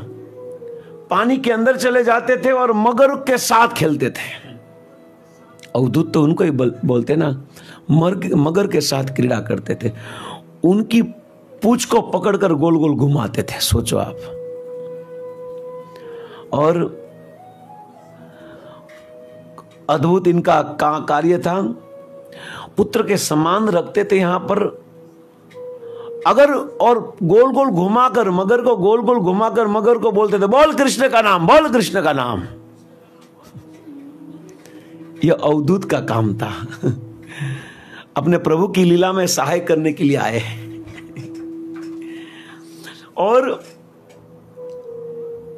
पानी के अंदर चले जाते थे और मगर के साथ खेलते थे। अवधूत तो उनको ही बोलते ना, मगर के साथ क्रीड़ा करते थे। उनकी पूंछ को पकड़कर गोल गोल घुमाते थे, सोचो आप। और अद्भुत इनका कार्य था, पुत्र के समान रखते थे यहां पर। अगर और गोल गोल घुमाकर मगर को गोल गोल घुमाकर मगर को बोलते थे, बोल कृष्ण का नाम, बोल कृष्ण का नाम। यह अवधूत का काम था। अपने प्रभु की लीला में सहाय करने के लिए आए। और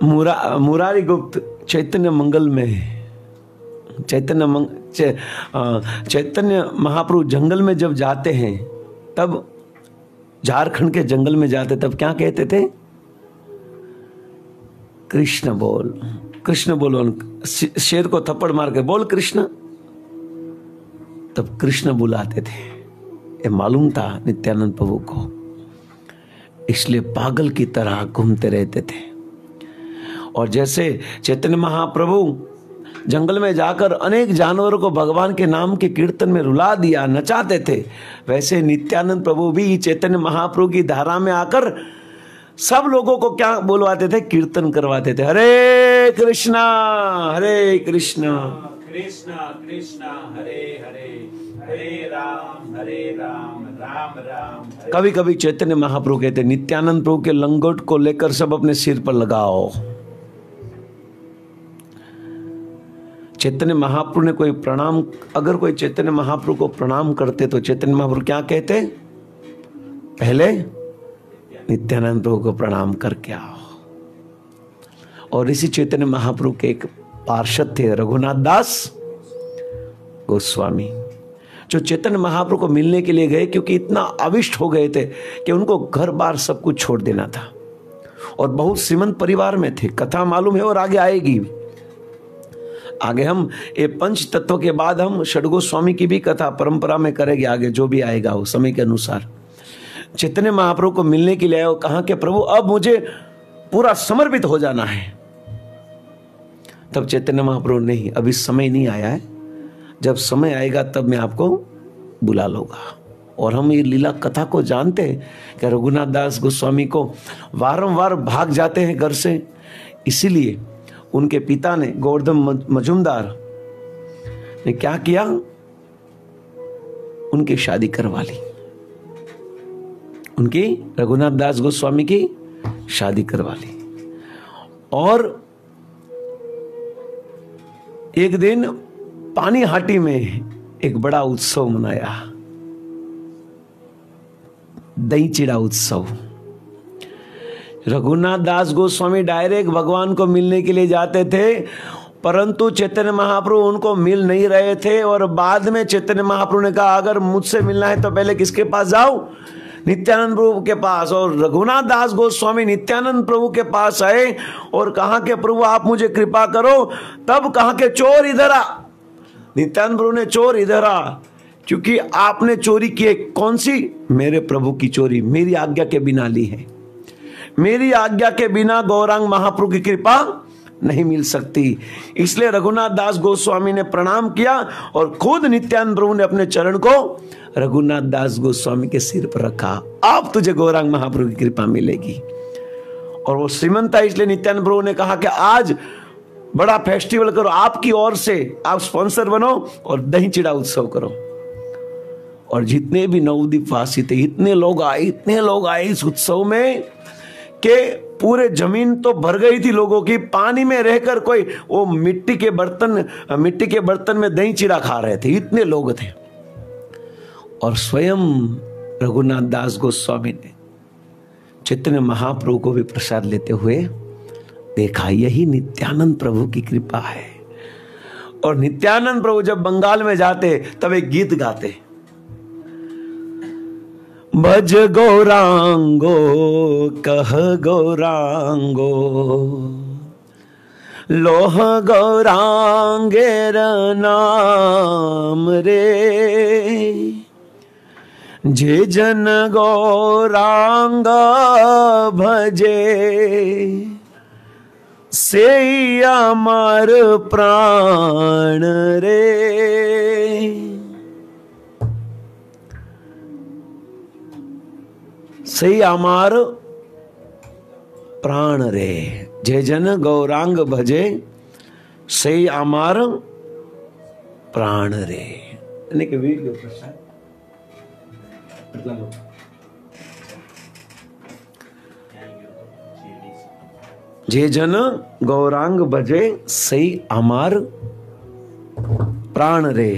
मुरारी गुप्त चैतन्य मंगल में, चैतन्य महाप्रभु जंगल में जब जाते हैं, तब झारखंड के जंगल में जाते, तब क्या कहते थे? कृष्ण बोल, कृष्ण बोलो। शेर को थप्पड़ मार के बोल कृष्ण, तब कृष्ण बुलाते थे। ये मालूम था नित्यानंद प्रभु को, इसलिए पागल की तरह घूमते रहते थे। और जैसे चैतन्य महाप्रभु जंगल में जाकर अनेक जानवरों को भगवान के नाम के कीर्तन में रुला दिया, नचाते थे, वैसे नित्यानंद प्रभु भी चैतन्य महाप्रभु की धारा में आकर सब लोगों को क्या बोलवाते थे? कीर्तन करवाते थे। हरे कृष्णा कृष्णा कृष्णा हरे हरे, हरे राम राम राम। कभी कभी चैतन्य महाप्रभु कहते, नित्यानंद प्रभु के लंगोट को लेकर सब अपने सिर पर लगाओ। चैतन्य महाप्रभु ने कोई प्रणाम, अगर कोई चैतन्य महाप्रभु को प्रणाम करते तो चैतन्य महाप्रभु क्या कहते? पहले नित्यानंद प्रभु को प्रणाम करके आओ। और इसी चैतन्य महाप्रभु के एक पार्षद थे, रघुनाथ दास गोस्वामी, जो चैतन्य महाप्रभु को मिलने के लिए गए, क्योंकि इतना अविष्ट हो गए थे कि उनको घर बार सब कुछ छोड़ देना था। और बहुत श्रीमंत परिवार में थे। कथा मालूम है और आगे आएगी। आगे हम ये पंच तत्व के बाद हम षडगोस्वामी की भी कथा परंपरा में करेंगे, आगे जो भी आएगा वो समय के अनुसार। चैतन्य महाप्रभु को मिलने के लिए आए, कहा कि प्रभु अब मुझे पूरा समर्पित हो जाना है। तब चैतन्य महाप्रभु, नहीं अभी समय नहीं आया है, जब समय आएगा तब मैं आपको बुला लूंगा। और हम ये लीला कथा को जानते हैं कि रघुनाथ दास गोस्वामी को वारंवार भाग जाते हैं घर से, इसीलिए उनके पिता ने, गोवर्धन मजूमदार ने क्या किया? उनकी शादी करवा ली। उनकी, रघुनाथ दास गोस्वामी की शादी करवा ली। और एक दिन पानीहाटी में एक बड़ा उत्सव मनाया, दही चिड़ा उत्सव। रघुनाथ दास गोस्वामी डायरेक्ट भगवान को मिलने के लिए जाते थे, परंतु चैतन्य महाप्रभु उनको मिल नहीं रहे थे। और बाद में चैतन्य महाप्रभु ने कहा, अगर मुझसे मिलना है तो पहले किसके पास जाओ? नित्यानंद प्रभु के पास। और रघुनाथ दास गोस्वामी नित्यानंद प्रभु के पास आए और कहा कि प्रभु आप मुझे कृपा करो। तब कहा कि चोर इधर आ। नित्यानंद प्रभु ने, चोर इधर आ, क्योंकि आपने चोरी की है। कौन सी? मेरे प्रभु की चोरी, मेरी आज्ञा के बिना ली है। मेरी आज्ञा के बिना गौरांग महाप्रभु की कृपा नहीं मिल सकती। इसलिए रघुनाथ दास गोस्वामी ने प्रणाम किया और खुद नित्यानंद प्रभु ने अपने चरण को रघुनाथ दास गोस्वामी के सिर पर रखा। अब तुझे गौरांग महाप्रभु की कृपा मिलेगी। और वो श्रीमंत था, इसलिए नित्यानंद प्रभु ने कहा कि आज बड़ा फेस्टिवल करो, आपकी ओर से आप स्पॉन्सर बनो और दही चिड़ा उत्सव करो। और जितने भी नवद्वीप वासी थे, इतने लोग आए इस उत्सव में कि पूरे जमीन तो भर गई थी लोगों की। पानी में रहकर कोई वो मिट्टी के बर्तन में दही चिड़ा खा रहे थे, इतने लोग थे। और स्वयं रघुनाथ दास गोस्वामी ने चैतन्य महाप्रभु को भी प्रसाद लेते हुए देखा, यही नित्यानंद प्रभु की कृपा है। और नित्यानंद प्रभु जब बंगाल में जाते तब एक गीत गाते, भज गौरांगो कह गौरांगो लोह गौरांगेर नाम रे, जे जन गौरांग भजे, से अमर प्राण रे। से अमर प्राण रे, जे जन गौरांग भजे, से अमर प्राण रे। वीडियो प्रसाद जे जन गौरांग भजे, सही अमर प्राण रे।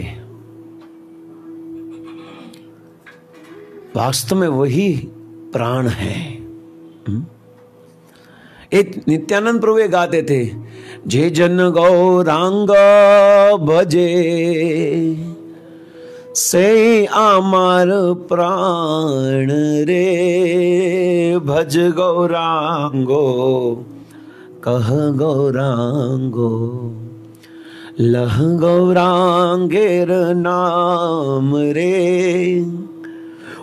वास्तव में वही प्राण है। एक नित्यानंद प्रभु ये गाते थे, जे जन गौरांग भजे, से अमर प्राण रे। भज गौरांगो कह गौरांगो, लह गौरांगेर नाम रे।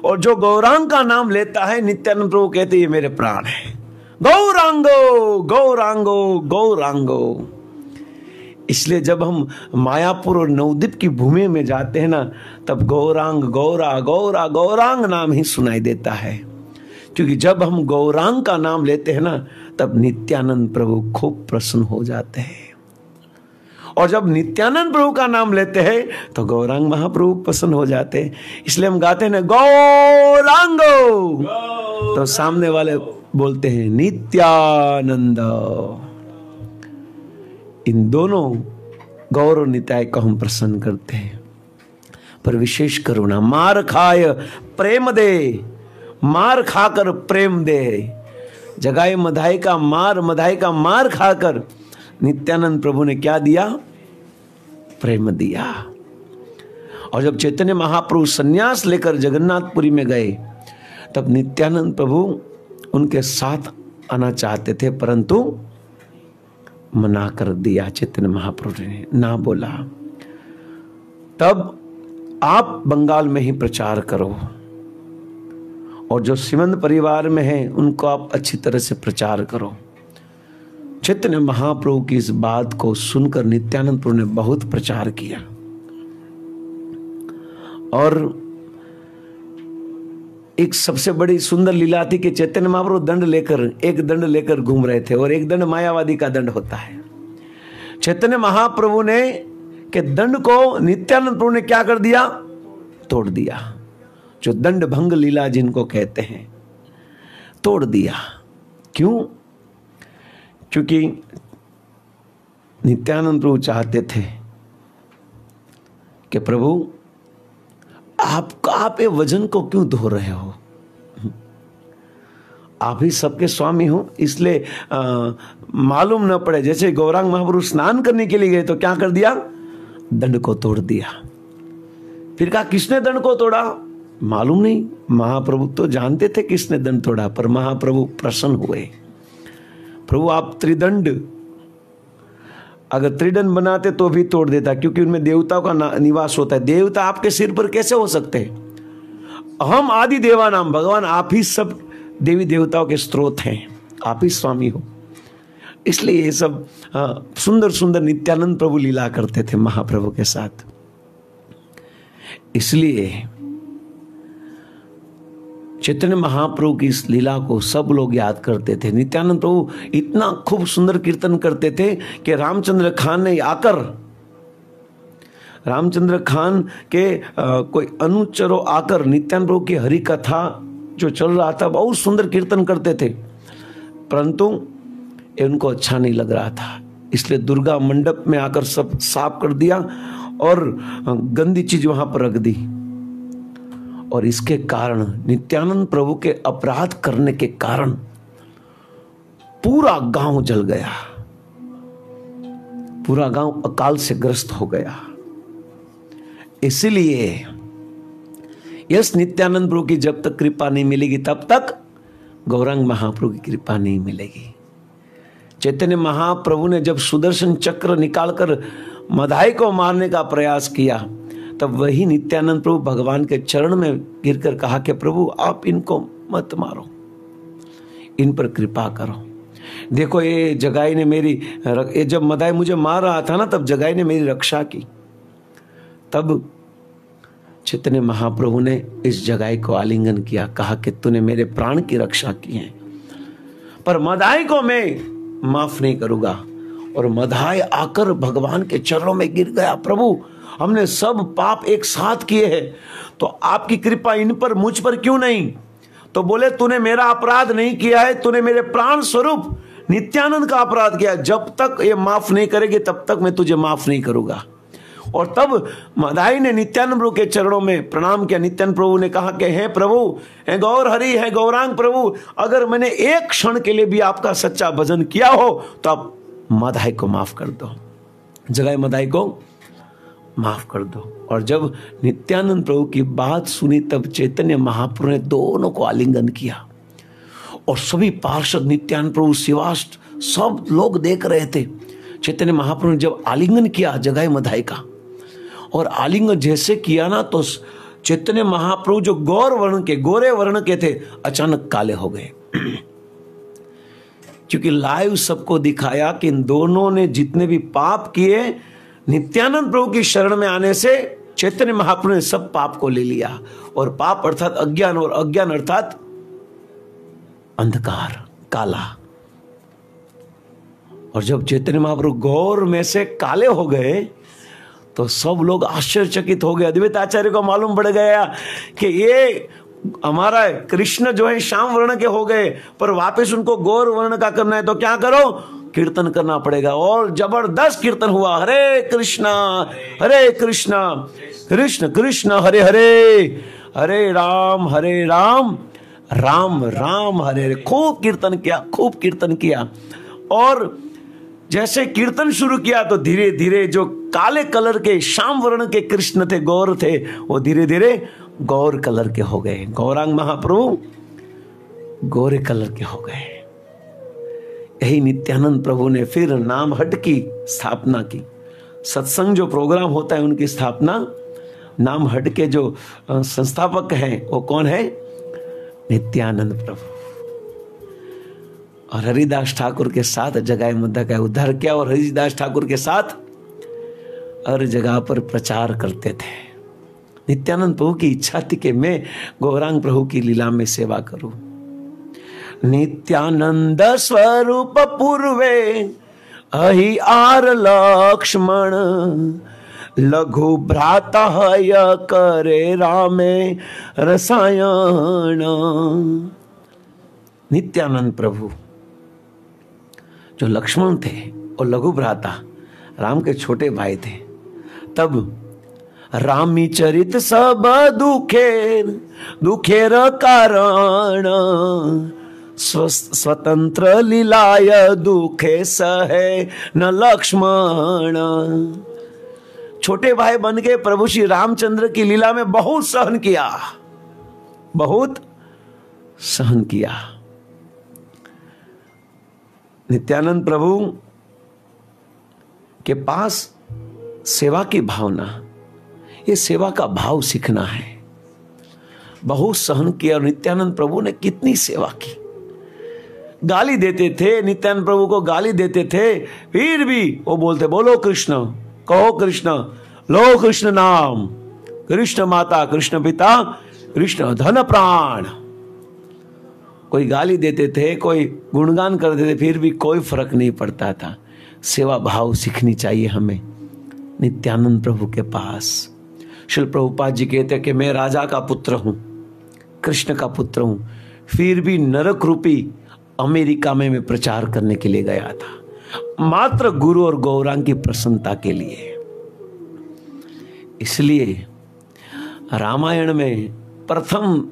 और जो गौरांग का नाम लेता है, नित्यानंद प्रभु कहते ये मेरे प्राण है। गौरांगो गौरांगो गौरांगो। इसलिए जब हम मायापुर और नवद्वीप की भूमि में जाते हैं ना, तब गौरांग गौरा गौरा गौरांग नाम ही सुनाई देता है। क्योंकि जब हम गौरांग का नाम लेते हैं ना, तब नित्यानंद प्रभु खूब प्रसन्न हो जाते हैं। और जब नित्यानंद प्रभु का नाम लेते हैं तो गौरांग महाप्रभु प्रसन्न हो जाते हैं। इसलिए हम गाते हैं ना, गौरांगो, तो सामने वाले बोलते हैं नित्यानंद। इन दोनों गौर और नित्याय को हम प्रसन्न करते हैं। पर विशेष करुणा, मार खाय प्रेम दे, मार खाकर प्रेम दे। जगाए मधाई का मार, मधाई का मार खाकर नित्यानंद प्रभु ने क्या दिया? प्रेम दिया। और जब चैतन्य महाप्रभु सन्यास लेकर जगन्नाथपुरी में गए, तब नित्यानंद प्रभु उनके साथ आना चाहते थे, परंतु मना कर दिया। चैतन्य महाप्रभु ने ना बोला, तब आप बंगाल में ही प्रचार करो, और जो श्रीमंत परिवार में है उनको आप अच्छी तरह से प्रचार करो। चैतन्य महाप्रभु की इस बात को सुनकर नित्यानंद प्रभु ने बहुत प्रचार किया। और एक सबसे बड़ी सुंदर लीला थी कि चैतन्य महाप्रभु एक दंड लेकर घूम रहे थे, और एक दंड मायावादी का दंड होता है। चैतन्य महाप्रभु ने के दंड को नित्यानंद प्रभु ने क्या कर दिया? तोड़ दिया। जो दंड भंग लीला जिनको कहते हैं, तोड़ दिया। क्यों? क्योंकि नित्यानंद प्रभु चाहते थे कि प्रभु आप ये वजन को क्यों धो रहे हो? आप ही सबके स्वामी हो, इसलिए मालूम न पड़े। जैसे गौरांग महाप्रभु स्नान करने के लिए गए तो क्या कर दिया? दंड को तोड़ दिया। फिर कहा किसने दंड को तोड़ा? मालूम नहीं। महाप्रभु तो जानते थे किसने दंड तोड़ा, पर महाप्रभु प्रसन्न हुए। प्रभु आप त्रिदंड, अगर त्रिदंड बनाते तो भी तोड़ देता, क्योंकि उनमें देवताओं का निवास होता है। देवता आपके सिर पर कैसे हो सकते हैं? हम आदि देवा नाम, भगवान आप ही सब देवी देवताओं के स्रोत हैं, आप ही स्वामी हो। इसलिए ये सब सुंदर सुंदर नित्यानंद प्रभु लीला करते थे महाप्रभु के साथ। इसलिए चैतन्य महाप्रभु की इस लीला को सब लोग याद करते थे। नित्यानंद प्रभु इतना खूब सुंदर कीर्तन करते थे कि रामचंद्र खान ने आकर, रामचंद्र खान के कोई अनुचरों आकर नित्यानंद प्रभु की हरि कथा जो चल रहा था, बहुत सुंदर कीर्तन करते थे, परंतु उनको अच्छा नहीं लग रहा था। इसलिए दुर्गा मंडप में आकर सब साफ कर दिया और गंदी चीज वहां पर रख दी। और इसके कारण, नित्यानंद प्रभु के अपराध करने के कारण पूरा गांव जल गया, पूरा गांव अकाल से ग्रस्त हो गया। इसलिए यस नित्यानंद प्रभु की जब तक कृपा नहीं मिलेगी, तब तक गौरांग महाप्रभु की कृपा नहीं मिलेगी। चैतन्य महाप्रभु ने जब सुदर्शन चक्र निकालकर मदाई को मारने का प्रयास किया, तब वही नित्यानंद प्रभु भगवान के चरण में गिरकर कहा कि प्रभु आप इनको मत मारो, इन पर कृपा करो। देखो ये जगाई ने मेरी, जब मदाई मुझे मार रहा था ना, तब जगाई ने मेरी रक्षा की। तब चैतन्य महाप्रभु ने इस जगाई को आलिंगन किया, कहा कि तूने मेरे प्राण की रक्षा की है, पर मदाई को मैं माफ नहीं करूंगा। और मदाई आकर भगवान के चरणों में गिर गया, प्रभु हमने सब पाप एक साथ किए हैं, तो आपकी कृपा इन पर, मुझ पर क्यों नहीं? तो बोले तूने मेरा अपराध नहीं किया है, तूने मेरे प्राण स्वरूप नित्यानंद का अपराध किया। जब तक ये माफ नहीं करेगी तब तक मैं तुझे माफ नहीं करूंगा। और तब मदाई ने नित्यानंद प्रभु के चरणों में प्रणाम किया। नित्यानंद प्रभु ने कहा कि हे प्रभु, हे गौर हरि, हे गौरांग प्रभु, अगर मैंने एक क्षण के लिए भी आपका सच्चा भजन किया हो तो आप मदाई को माफ कर दो, जगाई मदाई को माफ कर दो। और जब नित्यानंद प्रभु की बात सुनी, तब चैतन्य महाप्रभु ने दोनों को आलिंगन किया। और सभी पार्षद, नित्यानंद प्रभु, शिवाष्ट, सब लोग देख रहे थे। चैतन्य महाप्रभु ने जब आलिंगन किया जगाई मदाई का, और आलिंगन जैसे किया ना, तो चैतन्य महाप्रभु जो गोरे वर्ण के थे, अचानक काले हो गए। क्योंकि लाइव सबको दिखाया कि इन दोनों ने जितने भी पाप किए, नित्यानंद प्रभु की शरण में आने से चैतन्य महाप्रभु ने सब पाप को ले लिया। और पाप अर्थात अज्ञान, और अज्ञान अर्थात अंधकार, काला। और जब चैतन्य महाप्रभु गौर में से काले हो गए तो सब लोग आश्चर्यचकित हो गए। अद्वैत आचार्य को मालूम पड़ गया कि ये हमारा कृष्ण जो है श्याम वर्ण के हो गए, पर वापस उनको गौर वर्ण का करना है, तो क्या करो, कीर्तन करना पड़ेगा। और जबरदस्त कीर्तन हुआ, हरे कृष्णा कृष्ण कृष्ण हरे हरे, हरे राम राम राम हरे हरे। खूब कीर्तन किया। और जैसे कीर्तन शुरू किया तो धीरे धीरे जो काले कलर के श्याम वर्ण के कृष्ण थे, गौर थे, वो धीरे धीरे गौर कलर के हो गए। गौरांग महाप्रभु गोरे कलर के हो गए। यही नित्यानंद प्रभु ने फिर नाम हट की स्थापना की। सत्संग जो प्रोग्राम होता है उनकी स्थापना नाम हट के जो संस्थापक हैं वो कौन है? नित्यानंद प्रभु। और हरिदास ठाकुर के साथ जगाई मुद्दा का उद्धार किया, और हरिदास ठाकुर के साथ हर जगह पर प्रचार करते थे। नित्यानंद प्रभु की इच्छा थी कि मैं गौरांग प्रभु की लीला में सेवा करूं। नित्यानंद स्वरूप पूर्वे अहि आर लक्ष्मण, लघु भ्राता हय करे रामे रसायन। नित्यानंद प्रभु जो लक्ष्मण थे और लघु भ्राता राम के छोटे भाई थे, तब रामी चरित सब दुखेर कारण, स्वतंत्र लीलाय दुखे सहे न लक्ष्मण। छोटे भाई बन के प्रभु श्री रामचंद्र की लीला में बहुत सहन किया। नित्यानंद प्रभु के पास सेवा की भावना, ये सेवा का भाव सीखना है। बहुत सहन किया। और नित्यानंद प्रभु ने कितनी सेवा की। गाली देते थे, नित्यानंद प्रभु को गाली देते थे, फिर भी वो बोलते बोलो कृष्ण, कहो कृष्ण, लो कृष्ण नाम, कृष्ण माता, कृष्ण पिता, कृष्ण धन प्राण। कोई गाली देते थे, कोई गुणगान करते थे, फिर भी कोई फर्क नहीं पड़ता था। सेवा भाव सीखनी चाहिए हमें नित्यानंद प्रभु के पास। श्रील प्रभुपाद जी कहते हैं कि मैं राजा का पुत्र हूं, कृष्ण का पुत्र हूं, फिर भी नरक रूपी अमेरिका में मैं प्रचार करने के लिए गया था, मात्र गुरु और गौरांग की प्रसन्नता के लिए। इसलिए रामायण में प्रथम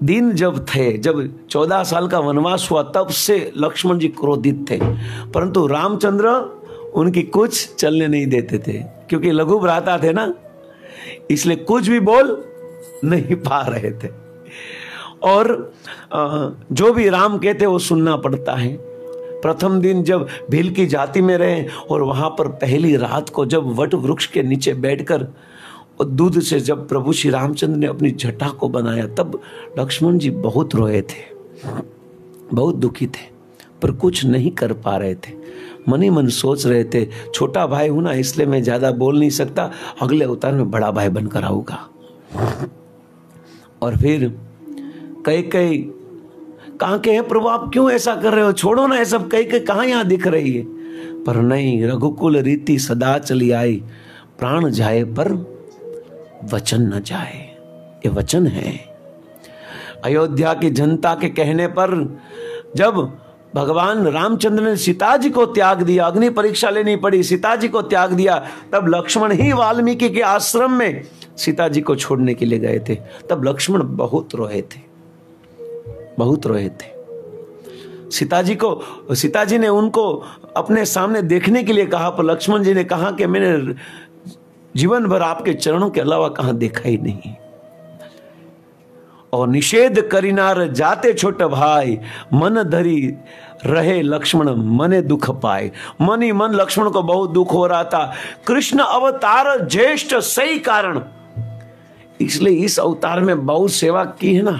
दिन जब 14 साल का वनवास हुआ, तब से लक्ष्मण जी क्रोधित थे, परंतु रामचंद्र उनकी कुछ चलने नहीं देते थे, क्योंकि लघु भ्राता थे ना, इसलिए कुछ भी बोल नहीं पा रहे थे। और जो भी राम कहते वो सुनना पड़ता है। प्रथम दिन जब भील की जाति में रहे और वहां पर पहली रात को जब वट वृक्ष के नीचे बैठकर और दूध से जब प्रभु श्री रामचंद्र ने अपनी जटा को बनाया, तब लक्ष्मण जी बहुत रोए थे, बहुत दुखी थे, पर कुछ नहीं कर पा रहे थे। मन ही मन सोच रहे थे, छोटा भाई हूं ना, इसलिए मैं ज्यादा बोल नहीं सकता, अगले अवतार में बड़ा भाई बनकर आऊंगा। और फिर कई कहाँ के हैं प्रभु, आप क्यों ऐसा कर रहे हो, छोड़ो ना ये सब, कई कहाँ यहाँ दिख रही है। पर नहीं, रघुकुल रीति सदा चली आई, प्राण जाए पर वचन न जाए। ये वचन है। अयोध्या की जनता के कहने पर जब भगवान रामचंद्र ने सीता जी को त्याग दिया, अग्नि परीक्षा लेनी पड़ी, सीता जी को त्याग दिया, तब लक्ष्मण ही वाल्मीकि के आश्रम में सीता जी को छोड़ने के लिए गए थे। तब लक्ष्मण बहुत रोए थे, बहुत रोए थे। सीता जी ने उनको अपने सामने देखने के लिए कहा, पर लक्ष्मण जी ने कहा कि मैंने जीवन भर आपके चरणों के अलावा कहां देखा ही नहीं। और निषेध करिनार जाते छोट भाई, मन धरी रहे लक्ष्मण मने दुख पाए। मन ही मन लक्ष्मण को बहुत दुख हो रहा था। कृष्ण अवतार ज्येष्ठ सही कारण, इसलिए इस अवतार में बहुत सेवा की है ना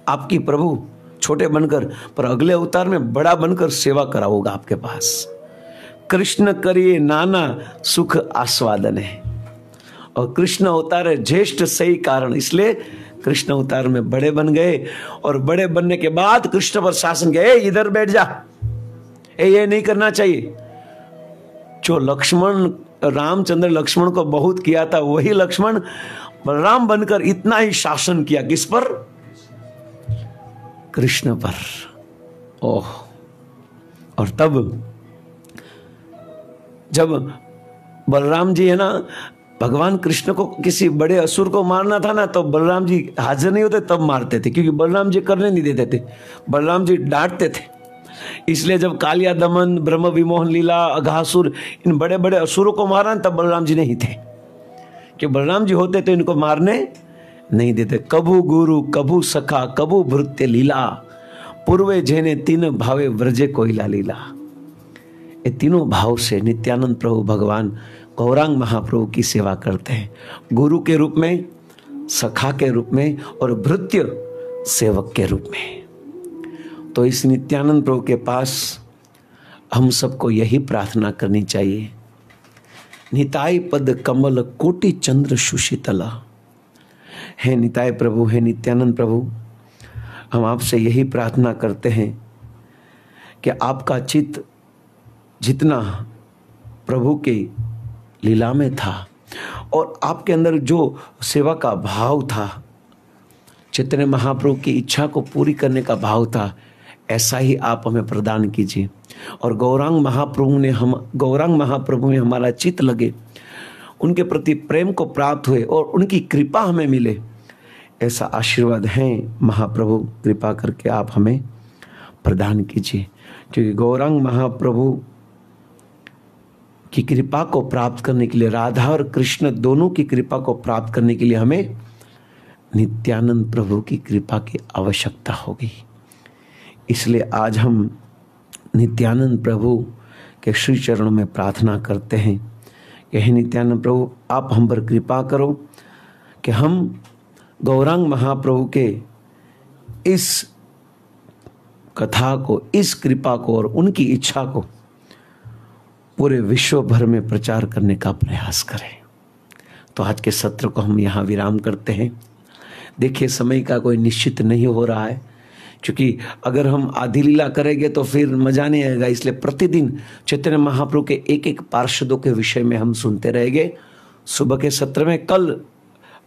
आपकी प्रभु, छोटे बनकर, पर अगले अवतार में बड़ा बनकर सेवा कराऊंगा आपके पास। कृष्ण करिए नाना सुख आस्वादन है। और कृष्ण अवतार है ज्येष्ठ सही कारण, इसलिए कृष्ण अवतार में बड़े बन गए। और बड़े बनने के बाद कृष्ण पर शासन किया, इधर बैठ जा, ये नहीं करना चाहिए। जो लक्ष्मण रामचंद्र लक्ष्मण को बहुत किया था, वही लक्ष्मण बलराम बनकर इतना ही शासन किया। किस पर? कृष्ण पर। ओह, और तब जब बलराम जी है ना, भगवान कृष्ण को किसी बड़े असुर को मारना था ना, तो बलराम जी हाजिर नहीं होते तब मारते थे, क्योंकि बलराम जी करने नहीं देते थे, बलराम जी डांटते थे। इसलिए जब कालिया दमन, ब्रह्म विमोहन लीला, अघासुर, इन बड़े बड़े असुरों को मारा तब बलराम जी नहीं थे, कि बलराम जी होते तो इनको मारने नहीं देते। कभू गुरु कभू सखा कभू भृत्य लीला, पूर्वे जेने तीन भावे व्रजे कोयला लीला। ये तीनों भाव से नित्यानंद प्रभु भगवान गौरांग महाप्रभु की सेवा करते हैं, गुरु के रूप में, सखा के रूप में और भृत्य सेवक के रूप में। तो इस नित्यानंद प्रभु के पास हम सबको यही प्रार्थना करनी चाहिए। निताई पद कमल कोटि चंद्र सुशीतला। हे निताय प्रभु, हे नित्यानंद प्रभु, हम आपसे यही प्रार्थना करते हैं कि आपका चित्त जितना प्रभु के लीला में था और आपके अंदर जो सेवा का भाव था, चैतन्य महाप्रभु की इच्छा को पूरी करने का भाव था, ऐसा ही आप हमें प्रदान कीजिए। और गौरांग महाप्रभु में हमारा चित्त लगे, उनके प्रति प्रेम को प्राप्त हुए और उनकी कृपा हमें मिले, ऐसा आशीर्वाद है महाप्रभु, कृपा करके आप हमें प्रदान कीजिए। क्योंकि गौरांग महाप्रभु की कृपा को प्राप्त करने के लिए, राधा और कृष्ण दोनों की कृपा को प्राप्त करने के लिए हमें नित्यानंद प्रभु की कृपा की आवश्यकता होगी। इसलिए आज हम नित्यानंद प्रभु के श्री चरणों में प्रार्थना करते हैं कि हे नित्यानंद प्रभु, आप हम पर कृपा करो कि हम गौरांग महाप्रभु के इस कथा को, इस कृपा को और उनकी इच्छा को पूरे विश्व भर में प्रचार करने का प्रयास करें। तो आज के सत्र को हम यहाँ विराम करते हैं। देखिए, समय का कोई निश्चित नहीं हो रहा है, क्योंकि अगर हम आधी लीला करेंगे तो फिर मजा नहीं आएगा। इसलिए प्रतिदिन चैतन्य महाप्रभु के एक एक पार्षदों के विषय में हम सुनते रहेंगे सुबह के सत्र में।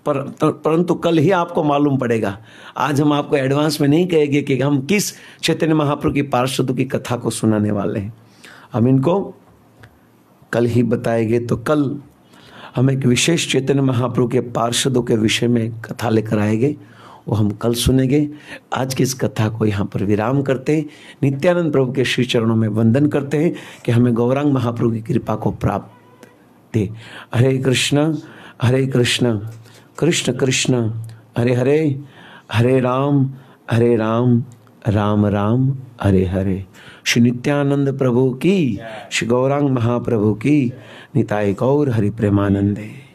परंतु कल ही आपको मालूम पड़ेगा। आज हम आपको एडवांस में नहीं कहेंगे कि हम किस चैतन्य महाप्रभु की पार्षदों की कथा को सुनाने वाले हैं, हम इनको कल ही बताएंगे। तो कल हम एक विशेष चैतन्य महाप्रभु के पार्षदों के विषय में कथा लेकर आएंगे, वो हम कल सुनेंगे। आज की इस कथा को यहाँ पर विराम करते हैं। नित्यानंद प्रभु के श्री चरणों में वंदन करते हैं कि हमें गौरांग महाप्रभु की कृपा को प्राप्त दे। हरे कृष्ण कृष्ण कृष्ण हरे हरे, हरे राम राम राम हरे हरे। श्री नित्यानंद प्रभु की, श्री गौरांग महाप्रभु की, निताय गौर हरि प्रेमानंदे।